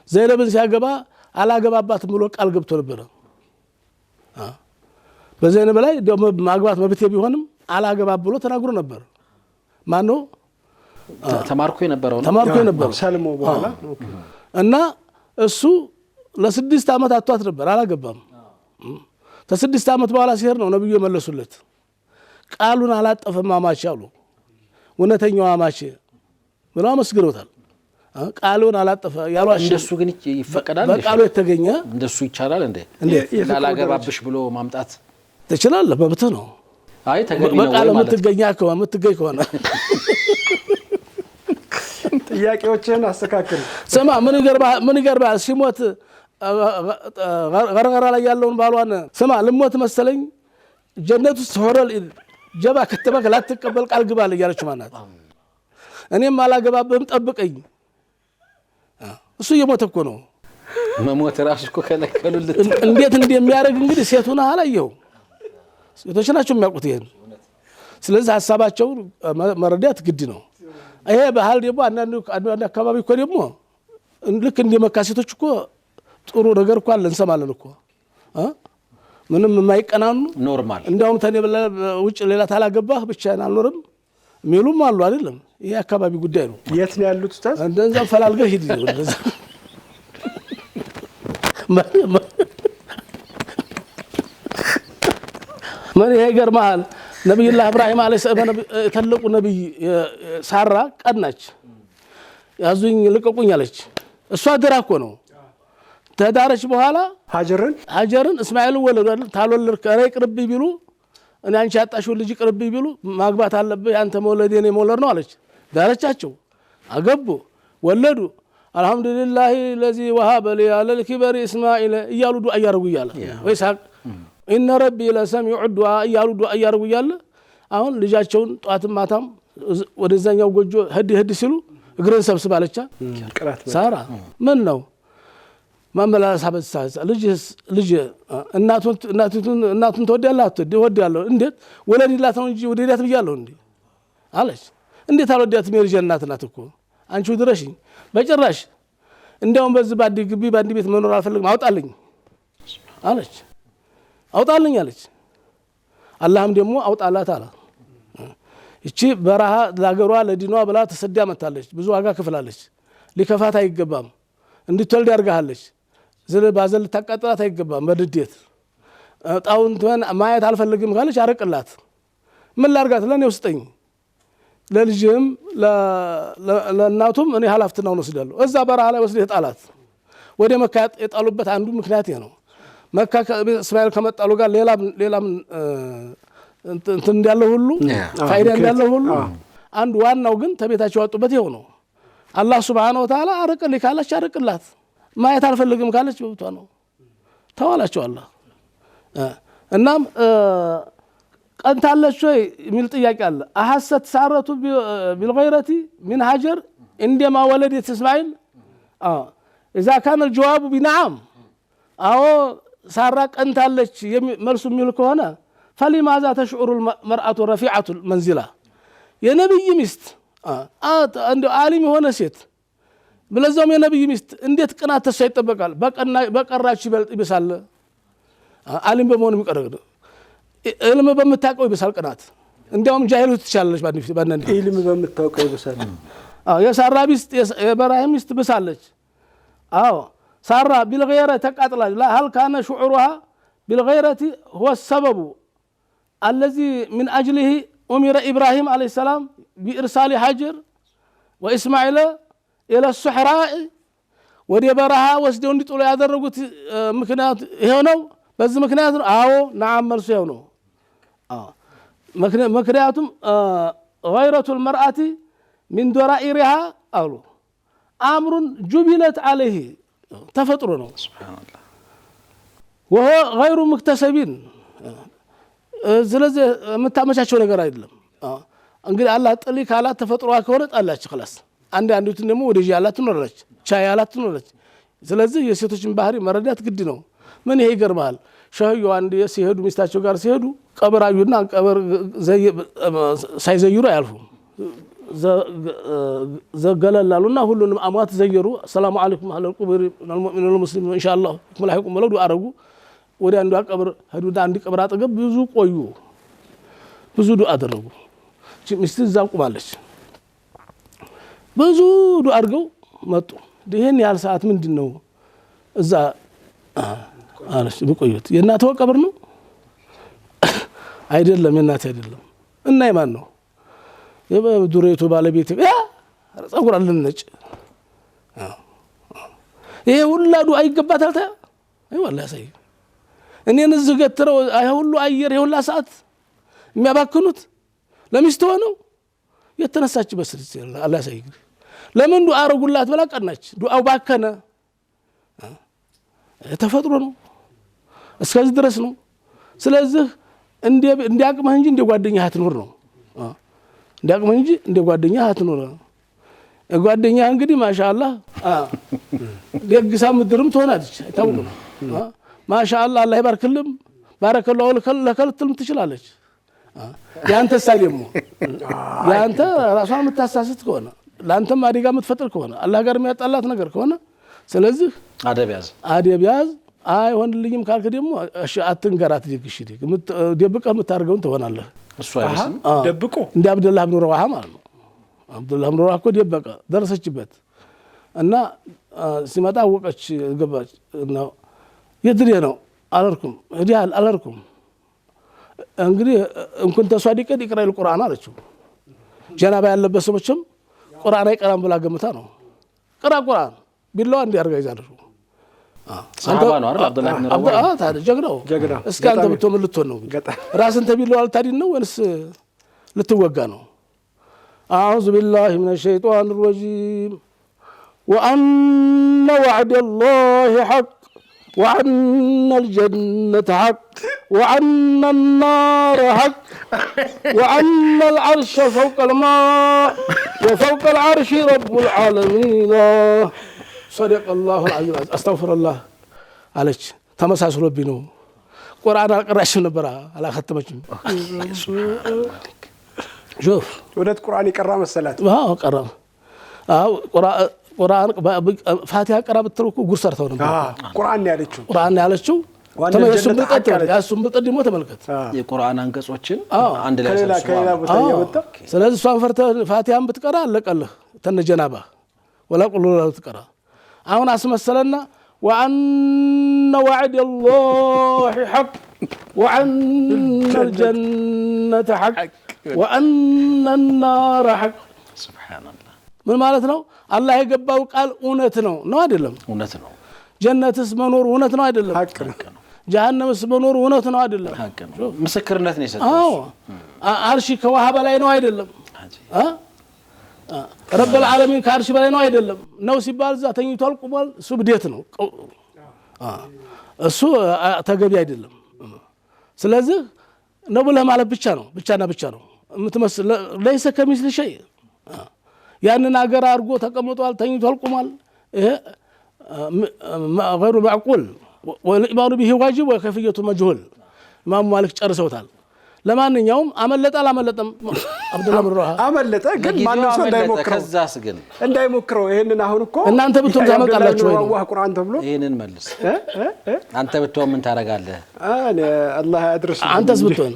Speaker 2: ዘይነብን ሲያገባ አላገባባትም ብሎ ቃል ገብቶ ነበር በዘይነብ ላይ ደግሞ ማግባት መብቴ ቢሆንም አላገባብ ብሎ ተናግሮ ነበር ማን ነው
Speaker 3: ተማርኮ የነበረው
Speaker 1: ሰልሞ በኋላ
Speaker 2: እና እሱ ለ6 አመት አጥቷት ነበር አላገባም ተ6 አመት በኋላ ሲሄድ ነው ነብዩ የመለሱለት ቃሉን አላጠፈም አማች አሉ እውነተኛው አማች ብለው መስግሮታል ቃሉን አላጠፈ ያሏሽ
Speaker 3: እንደሱ ግን ይፈቀዳል
Speaker 2: በቃሉ የተገኘ
Speaker 3: እንደሱ ይቻላል እንዴ ላላገባብሽ ብሎ ማምጣት
Speaker 2: ትችላለህ መብት ነው
Speaker 3: አይ ተገቢ ነው
Speaker 2: በቃሉ የምትገኝ ከሆነ
Speaker 1: ጥያቄዎችን አስተካክል
Speaker 2: ስማ ምን ይገርባል ሲሞት ገርገራ ላይ ያለውን ባሏን ስማ ልሞት መሰለኝ ጀነት ውስጥ ሆረል ጀባ ከተበከ ላትቀበል ቃል ግባል እያለች ማናት እኔም አላገባብህም ጠብቀኝ እሱ የሞተ እኮ ነው
Speaker 3: መሞት ራሱ እኮ ከለከሉልት
Speaker 2: እንዴት እንደሚያደርግ እንግዲህ ሴቱና አላየው ሴቶች ናቸው የሚያውቁት ይሄን ስለዚህ ሐሳባቸው መረዳት ግድ ነው ይሄ ባህል ደግሞ አንዳንድ አካባቢ እኮ ደግሞ ልክ እንደ መካ ሴቶች እኮ ጥሩ ነገር እኮ አለ እንሰማለን እኮ ምንም የማይቀናኑ
Speaker 3: ኖርማል
Speaker 2: እንደውም ተኔ ውጭ ሌላ ታላገባህ ብቻዬን አልኖርም ሚሉም አሉ አይደለም ይሄ አካባቢ ጉዳይ ነው
Speaker 1: የት ነው ያሉት ኡስታዝ
Speaker 2: እንደዛ ፈላልገህ ሂድ እንደዛ ምን ይሄ ገርማል ነብዩላህ ኢብራሂም አለይሂ ሰላም ተለቁ ነብይ ሳራ ቀናች ያዙኝ ልቀቁኝ አለች እሷ ድራኮ ነው ተዳረች በኋላ ሀጀርን እስማኤል ወለዱ ታልወለድ ከሬ ቅርብ ቢሉ እኔ አንቺ ያጣሽው ልጅ ቅርብ ቢሉ ማግባት አለበት ያንተ መውለድ የኔ መውለድ ነው አለች ዳረቻቸው አገቡ ወለዱ አልহামዱሊላሂ الذي وهب لي على الكبر اسماعيل እያሉ ዱዓ ያርጉ ይያለ ወይሳቅ ኢነ ረቢ ለሰሚዑ ዱዓ እያሉ ዱዓ ያርጉ ይያለ አሁን ልጃቸውን ጧትም ማታም ወደዛኛው ጎጆ ህድ ሲሉ እግረን ሰብስባ አለቻ ሳራ ምን ነው ማመላሳ በሳሳ ልጅ እናቱን ተወዳለሁ እንዴት ወለዲላት ነው እንጂ ወደዲያት ብያለሁ እንዴ አለች እንዴት አልወዳት የልጅ እናት ናት እኮ አንቺው ድረሽኝ በጭራሽ እንደውም በዚህ ባዲ ግቢ ባዲ ቤት መኖር አልፈልግም አውጣልኝ አለች አላህም ደግሞ አውጣላት አለ እቺ በረሃ ላገሯ ለዲኗ ብላ ተሰዳ መታለች ብዙ ዋጋ ከፍላለች ሊከፋት አይገባም እንድትወልድ ያርጋለች ባዘል ተቀጣጣት አይገባም በድዴት ጣውንቷን ማየት አልፈልግም ካለች አረቅላት ምን ላርጋት ለኔ ውስጠኝ ለልጅም ለእናቱም እኔ ኃላፊነቱን ወስዳለሁ እዛ በረሃ ላይ ወስደህ ጣላት ወደ መካ የጣሉበት አንዱ ምክንያት ነው መካ እስራኤል ከመጣሉ ጋር ሌላም እንትን እንዳለው ሁሉ ፋይዳ እንዳለው ሁሉ አንዱ ዋናው ግን ተቤታቸው ያወጡበት ይሄው ነው አላህ Subhanahu Wa Ta'ala አረቅልኝ ካለች አረቅላት ማየት አልፈልግም ካለች በብቷ ነው ተዋላቸው አላህ እናም ቀንታለች ወይ ሚል ጥያቄ አለ አሐሰት ሳረቱ بالغيرة من هاجر عندما ولدت اسماعيل اذا كان الجواب بنعم አዎ ሳራ ቀንታለች መልሱ ሚል ከሆነ فلماذا تشعر المرأة رفيعة المنزلة የነብይ ሚስት አንድ ዓሊም የሆነ ሴት ብለዛም የነብይ ሚስት እንዴት ቅናት ተሷ ይጠበቃል በቀራች ይበሳል ዓሊም በመሆኑ የሚቀርብ ኢልም በመታቀው ይበሳል ቅናት እንዲያውም ጃሂሉ ትቻለች ባንንዲ
Speaker 1: ኢልም በመታቀው ይበሳል
Speaker 2: የሳራ ሚስት የኢብራሂም ሚስት ብሳለች አዎ ሳራ بالغيره ተቃጥላች لا هل كان شعورها بالغيره هو السبب الذي من اجله أمر إبراهيم عليه السلام بإرسال هاجر وإسماعيل إلى الصحراء ودي برها وسدون دي طولو ያደረጉት ምክንያት ይሄው ነው በዚህ ምክንያት ነው አዎ نعم መልሱ ይሄው ነው ምክንያቱም غيرة المرأة من درائرها አሉ أمر جبلت عليه ተፈጥሮ ነው سبحان الله وهو غير مكتسبين ስለዚህ የምታመቻቸው ነገር አይደለም እንግዲህ አላህ ጥሊ ካላት ተፈጥሯ ከሆነ ጣላች خلاص አንዱትን ደግሞ ወደጂ ያላት ትኖራለች ቻይ ያላት ትኖራለች ስለዚህ የሴቶችን ባህሪ መረዳት ግድ ነው ምን ይሄ ይገርማል ሻዩ አንድ ሲሄዱ ሚስታቸው ጋር ሲሄዱ ቀብራዩና ቀብር ሳይዘይሩ አያልፉ ዘገለላሉና ሁሉንም አማት ዘየሩ ሰላም አለይኩም አህለል ቁብር ወልሙእሚኑል ሙስሊሙን ኢንሻአላህ ይኩምላሂኩም ወለዱ አረጉ ወደ አንዱ ቀብር ሄዱና አንድ ቀብር አጠገብ ብዙ ቆዩ ብዙ ዱዓ አደረጉ ሚስት እዛው ቆማለች ብዙ ዱዓ አድርገው መጡ ይሄን ያህል ሰዓት ምንድነው እዛ አለች በቆዩት የእናቷ ቀብር ነው አይደለም የእናት አይደለም እና የማን ነው የዱሬቱ ባለቤት ጸጉር አለነጭ ይሄ ሁሉ ዱዓ ይገባታል ወላሂ ሳይ እኔን እዚህ ገትረው ሁሉ አየር የሁላ ሰዓት የሚያባክኑት ለሚስት ሆነው የተነሳች በስርት አላህ ሳይግ ለምን ዱዓ አረጉላት ብላ ቀናች ዱዓው ባከነ ተፈጥሮ ነው እስከዚህ ድረስ ነው ስለዚህ እንዲያቅመህ እንጂ እንደ ጓደኛህ አትኖር ነው እንዲያቅመህ እንጂ እንደ ጓደኛህ አትኖር ጓደኛህ እንግዲህ ማሻአላህ ደግሳ ምድርም ትሆናለች አይታወቅም ማሻአላህ አላህ ይባርክልም ባረከላሁ ለከልትልም ትችላለች ያንተ ሳይደሞ ያንተ ራሷን የምታሳስት ከሆነ ላንተም አደጋ የምትፈጥር ከሆነ አላህ ጋር የሚያጣላት ነገር ከሆነ ስለዚህ አደብ ያዝ አይሆንልኝም ካልክ ደግሞ እሺ አትንገራት ደግሽ ደብቀህ የምታርገውን ትሆናለህ
Speaker 3: እሱ አይመስልም
Speaker 1: ደብቆ
Speaker 2: እንደ አብዱላህ ኢብኑ ረዋሃ ማለት ነው አብዱላህ ኢብኑ ረዋሃ እኮ ደበቀ ደረሰችበት እና ሲመጣ ወቀች ገባች እና የድሬ ነው አላልኩም እዲያል አላልኩም እንግዲህ እንኩን ተሷዲቀ ይቅራል ቁርአን አለችው ጀናባ ያለበት ሰዎችም ቁርአን አይቀራም ብላ ገምታ ነው ቅራ ቁርአን ቢላው እንዲ አርጋ ይዛሉ
Speaker 3: ሰሃባ ነው አይደል አብዱላህ ኢብኑ ረዋሃ
Speaker 2: ታዲያ ጀግናው እስከ አንተ ብትሆን ልትሆን ነው ራስን ተቢላው አልታዲን ነው ወንስ ልትወጋ ነው አዑዙ ቢላሂ ሚነሽ ሸይጧኒር ረጂም ወአነ ወዐደላሂ ሐቅ وأن الجنة حق وأن النار حق وأن العرش فوق الماء وفوق العرش رب العالمين صدق الله العظيم أستغفر الله عليك تمساسلو بينو قرآن القراش نبرا على ختمتهم شوف
Speaker 1: ودت قرآن يقرا مسلات
Speaker 2: قرا ቁርአን ፋቲሃ ቀራ በትሩኩ ጉርሰርተው ነበር
Speaker 1: ቁርአን ያለችው
Speaker 2: ተመለሱም በቀጥ ደግሞ ተመልከት
Speaker 3: የቁርአን አንቀጾችን አንድ ላይ
Speaker 1: ከሌላ ቦታ ያወጣ
Speaker 2: ስለዚህ ሷን ፈርተ ፋቲሃን ብትቀራ አለቀልህ ተነጀናባ ወላ ቁሉ ላ ትቀራ አሁን አስመሰለና وأن وعد الله حق وأن الجنة حق وأن النار حق
Speaker 3: سبحان الله
Speaker 2: ምን ማለት ነው አላህ የገባው ቃል እውነት ነው አይደለም
Speaker 3: እውነት ነው
Speaker 2: ጀነትስ መኖር እውነት ነው አይደለም
Speaker 1: ሐቅ ነው
Speaker 2: ጀሃነምስ መኖር እውነት ነው አይደለም
Speaker 3: ሐቅ ነው ምስክርነት ነው የሰጠው
Speaker 2: አርሺ ከውሃ በላይ ነው አይደለም رب العالمين ከአርሺ በላይ ነው አይደለም ነው ሲባል ዛ ተኝቷል ቁሟል እሱ ብዴት ነው እሱ ተገቢ አይደለም ስለዚህ ነው ብለህ ማለት ብቻ ነው የምትመስል ليس كمثل شيء ያንን አገር አርጎ ተቀምጧል ተኝቷል ቁሟል ይሄ غير معقول والإيمان به واجب وكيفيته مجهول ኢማም ማሊክ ጨርሰውታል ለማንኛውም አመለጠ አላመለጠም አብዱላህ ብን ረዋሃ
Speaker 1: አመለጠ። ግን ማንም ሰው እንዳይሞክረው
Speaker 3: ከዛስ ግን
Speaker 1: እንዳይሞክረው ይሄንን አሁን እኮ
Speaker 2: እናንተ ብትሆን ታመልጣላችሁ ወይ?
Speaker 1: አላህ ቁርአን ተብሎ
Speaker 3: ይሄንን መልስ አንተ ብትሆን ምን ታረጋለህ?
Speaker 1: እኔ አላህ ያድርስ።
Speaker 2: አንተስ ብትሆን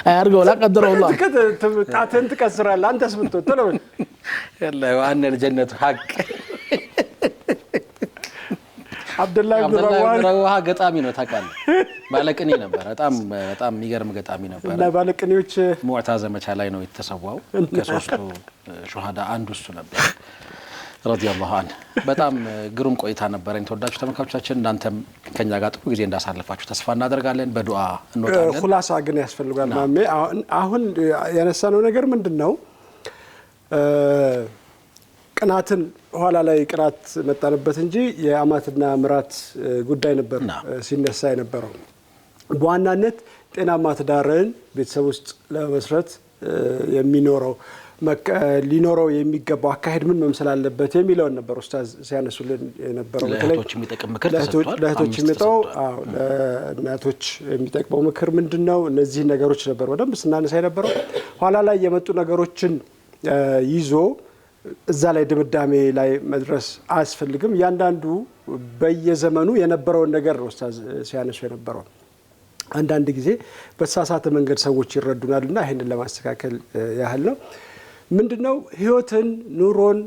Speaker 2: አያርገው ላቀደረው አላህ
Speaker 1: ጣትን ትቀስራለህ። አንተስ ብትሆን ተለው
Speaker 3: ያላህ ዋና ለጀነቱ ሐቅ
Speaker 1: አብዱላህ ብን
Speaker 3: ረዋሃ ገጣሚ ነው ታውቃለህ። ባለቅኔ ነበር። በጣም የሚገርም ገጣሚ ነበር።
Speaker 1: እና ባለቅኔዎች
Speaker 3: ሙዕታ ዘመቻ ላይ ነው የተሰዋው። ከሶስቱ ሹሃዳ አንዱ እሱ ነበር ረዲየላሁ ዐንሁ። በጣም ግሩም ቆይታ ነበረኝ። ተወዳጁ ተመልካቾቻችን እናንተም ከኛ ጋር ጥሩ ጊዜ እንዳሳለፋችሁ ተስፋ እናደርጋለን። በዱዓ እንወጣለን።
Speaker 1: ኹላሳ ግን ያስፈልጋል ማሜ። አሁን ያነሳነው ነገር ምንድነው? ቅናትን ኋላ ላይ ቅናት መጣንበት እንጂ የአማትና ምራት ጉዳይ ነበር ሲነሳ የነበረው። በዋናነት ጤናማ ትዳርን ቤተሰብ ውስጥ ለመስረት ሊኖረው የሚገባው አካሄድ ምን መምሰል አለበት የሚለውን ነበር ኡስታዝ ሲያነሱልን የነበረው።
Speaker 3: ለእህቶች የሚጠቅም ምክር
Speaker 1: ለእህቶች የሚጠቅመው ለእናቶች የሚጠቅመው ምክር ምንድነው? እነዚህ ነገሮች ነበር በደንብ ስናነሳ የነበረው። ኋላ ላይ የመጡ ነገሮችን ይዞ እዛ ላይ ድምዳሜ ላይ መድረስ አያስፈልግም። እያንዳንዱ በየዘመኑ የነበረውን ነገር ነው ኡስታዝ ሲያነሱ የነበረው። አንዳንድ ጊዜ በተሳሳተ መንገድ ሰዎች ይረዱናልና ይሄንን ለማስተካከል ያህል ነው። ምንድነው ህይወትን ኑሮን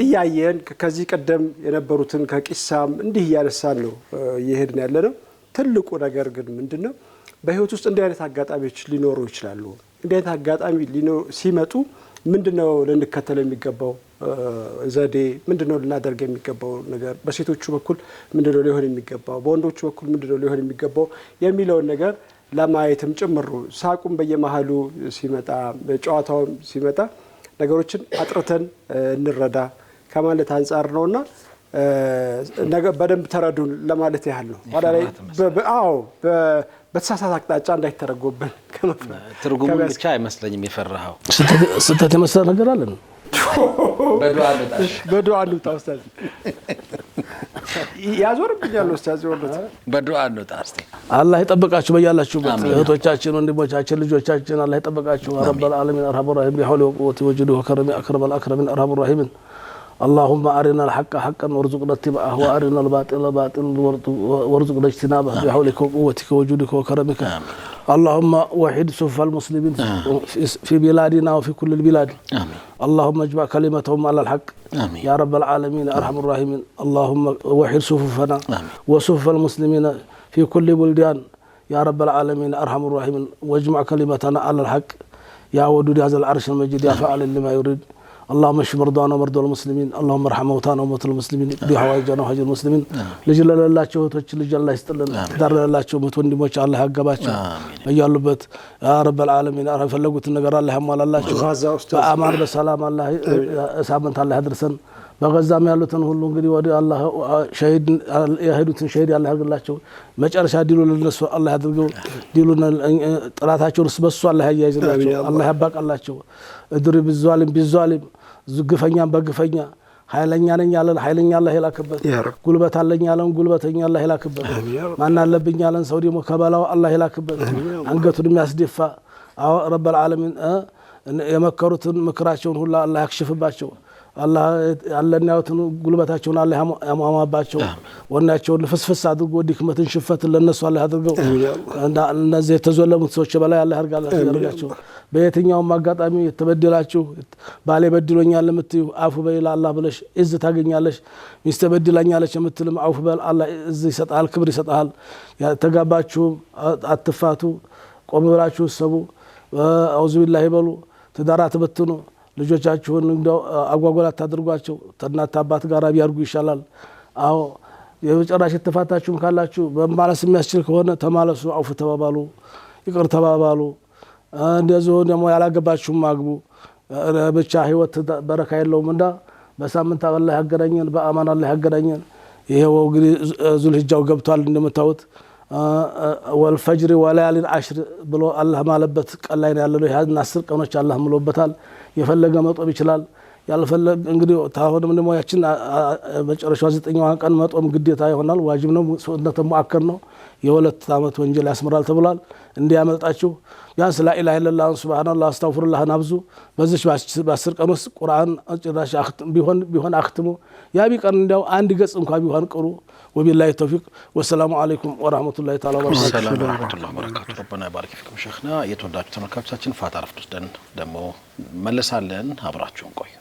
Speaker 1: እያየን ከዚህ ቀደም የነበሩትን ከቂሳም እንዲህ እያነሳን ነው እየሄድን ያለነው። ትልቁ ነገር ግን ምንድነው በህይወት ውስጥ እንዲህ አይነት አጋጣሚዎች ሊኖሩ ይችላሉ። እንዲህ አይነት አጋጣሚ ሲመጡ ምንድነው ልንከተለው የሚገባው ዘዴ? ምንድነው ልናደርግ የሚገባው ነገር? በሴቶቹ በኩል ምንድነው ሊሆን የሚገባው? በወንዶቹ በኩል ምንድነው ሊሆን የሚገባው የሚለውን ነገር ለማየትም ጭምር ሳቁም በየመሃሉ ሲመጣ ጨዋታውም ሲመጣ ነገሮችን አጥርተን እንረዳ ከማለት አንጻር ነውና በደንብ ተረዱን ለማለት ያህል ነው። ዋዳ ላይ በተሳሳተ አቅጣጫ እንዳይተረጎብን
Speaker 3: ትርጉሙን ብቻ አይመስለኝም የፈራኸው
Speaker 2: ስህተት የመሰለ ነገር አለ ነው።
Speaker 1: በዱዓ እንውጣ ኡስታዝ። ያዞርብኛል ኡስታዝ ወርዶት
Speaker 3: በዱዓ እንውጣ። እስቲ
Speaker 2: አላህ ይጠብቃችሁ በያላችሁበት እህቶቻችን፣ ወንድሞቻችን፣ ልጆቻችን አላህ ይጠብቃችሁ። ረበል ዓለሚን አርሐሙ ራሒም ቢሐውሊ ወቁወቲ ወጁዲ ወከረሚ አክረመል አክረሚን አርሐሙ ራሒምን اللهم أرنا الحق حقا وارزقنا اتباعه وأرنا الباطل باطلا وارزقنا اجتنابه بحولك وقوتك وجودك وكرمك. اللهم وحد صف المسلمين في بلادنا وفي كل البلاد. اللهم اجمع كلمتهم على الحق يا رب العالمين أرحم الراحمين. اللهم وحد صفوفنا وصف المسلمين في كل بلدان يا رب العالمين أرحم الراحمين. واجمع كلمتنا على الحق يا ودود هذا العرش المجيد يا فاعل لما يريد. اللهم اشف مرضانا ومرضى المسلمين. اللهم ارحم موتانا وموتى المسلمين بحوائجنا وحاجة المسلمين. ልጅ ለሌላቸው እህቶች ልጅ አላህ ይስጥልን። ትዳር ለሌላቸው ወንድሞች አላህ ያገባቸው በያሉበት ያ ረበል ዓለሚን። የፈለጉትን ነገር አላህ ያሟላላቸው። በአማን በሰላም አላህ ሳምንት አላህ ያድርሰን። በገዛም ያሉትን ሁሉ እንግዲህ ወደ አላህ ሸሂድ የሄዱትን ሸሂድ አላህ ያድርግላቸው። መጨረሻ ዲሉ ለነሱ አላህ ያድርገው። ዲሉን ጥላታቸውን በሱ አላህ ያያይዝላቸው። አላህ ያባቃላቸው። እድሪ ቢዟሊም ቢዟሊም ግፈኛም በግፈኛ ኃይለኛ ነኝ ያለን ኃይለኛ አላህ ይላክበት። ጉልበት አለኝ ያለን ጉልበተኛ አላህ ይላክበት። ማን አለብኝ ያለን ሰው ደግሞ ከበላው አላህ ይላክበት። አንገቱን የሚያስደፋ ረበል ዓለሚን የመከሩትን ምክራቸውን ሁሉ አላህ ያክሽፍባቸው። አላህ ያለናውትን ጉልበታቸውን አላህ ያሟሟባቸው። ወናቸውን ፍስፍስ አድርጎ ድክመትን ሽፈትን ለነሱ አላህ አድርገው። እነዚህ የተዘለሙት ሰዎች በላይ አላህ ያርጋቸው። በየትኛውም አጋጣሚ የተበደላችሁ ባሌ በድሎኛል የምትዩ አፉ በይላ አላህ ብለሽ እዝ ታገኛለሽ። ሚስት በድላኛለች የምትልም አፉ በል አላህ እዝ ይሰጣል፣ ክብር ይሰጣል። ተጋባችሁ አትፋቱ፣ ቆም ብላችሁ ሰቡ። አውዙ ቢላሂ በሉ። ትዳር አትበትኑ። ልጆቻችሁን እንደው አጓጓል አታድርጓቸው። ከእናት አባት ጋር ቢያርጉ ይሻላል። አዎ የመጨረሻ ተፋታችሁም ካላችሁ በማለስ የሚያስችል ከሆነ ተማለሱ፣ አውፍ ተባባሉ፣ ይቅር ተባባሉ። እንደዚሁ ደግሞ ያላገባችሁም አግቡ። ብቻ ህይወት በረካ የለውምና በሳምንት አላህ ያገናኘን፣ በአማን አላህ ያገናኘን። ይሄው እንግዲህ ዙልሂጃው ገብቷል እንደምታዩት። ወልፈጅር ወለያሊን አሽር ብሎ አላህ ማለበት ቀን ላይ ያለው ይሄን 10 ቀኖች አላህ ምሎበታል። የፈለገ መጦም ይችላል፣ ያልፈለግ እንግዲህ ታሆንም ደግሞ ያችን መጨረሻው 9ኛው ቀን መጦም ግዴታ ይሆናል ዋጅብ ነው ሱነተ ሙአከድ ነው የ2 ዓመት ወንጀል ያስመራል ተብሏል እንዲያመልጣችሁ ቢያንስ ላኢላሃ ኢለላህ ሱብሃንአላህ አስተግፊሩላህ ናብዙ በዚህ በ10 ቀን ውስጥ ቁርአን ጭራሽ ቢሆን አክትሙ ያ ቢቀር እንደው አንድ ገጽ እንኳን ቢሆን ቅሩ وبالله التوفيق والسلام عليكم ورحمة الله تعالى وبركاته.
Speaker 3: السلام ورحمة الله وبركاته. ربنا يبارك فيكم شيخنا يتوداችሁ ተመልካቾቻችን ፋታ ረፍት ወስደን ደግሞ መለሳለን አብራችሁን ቆዩ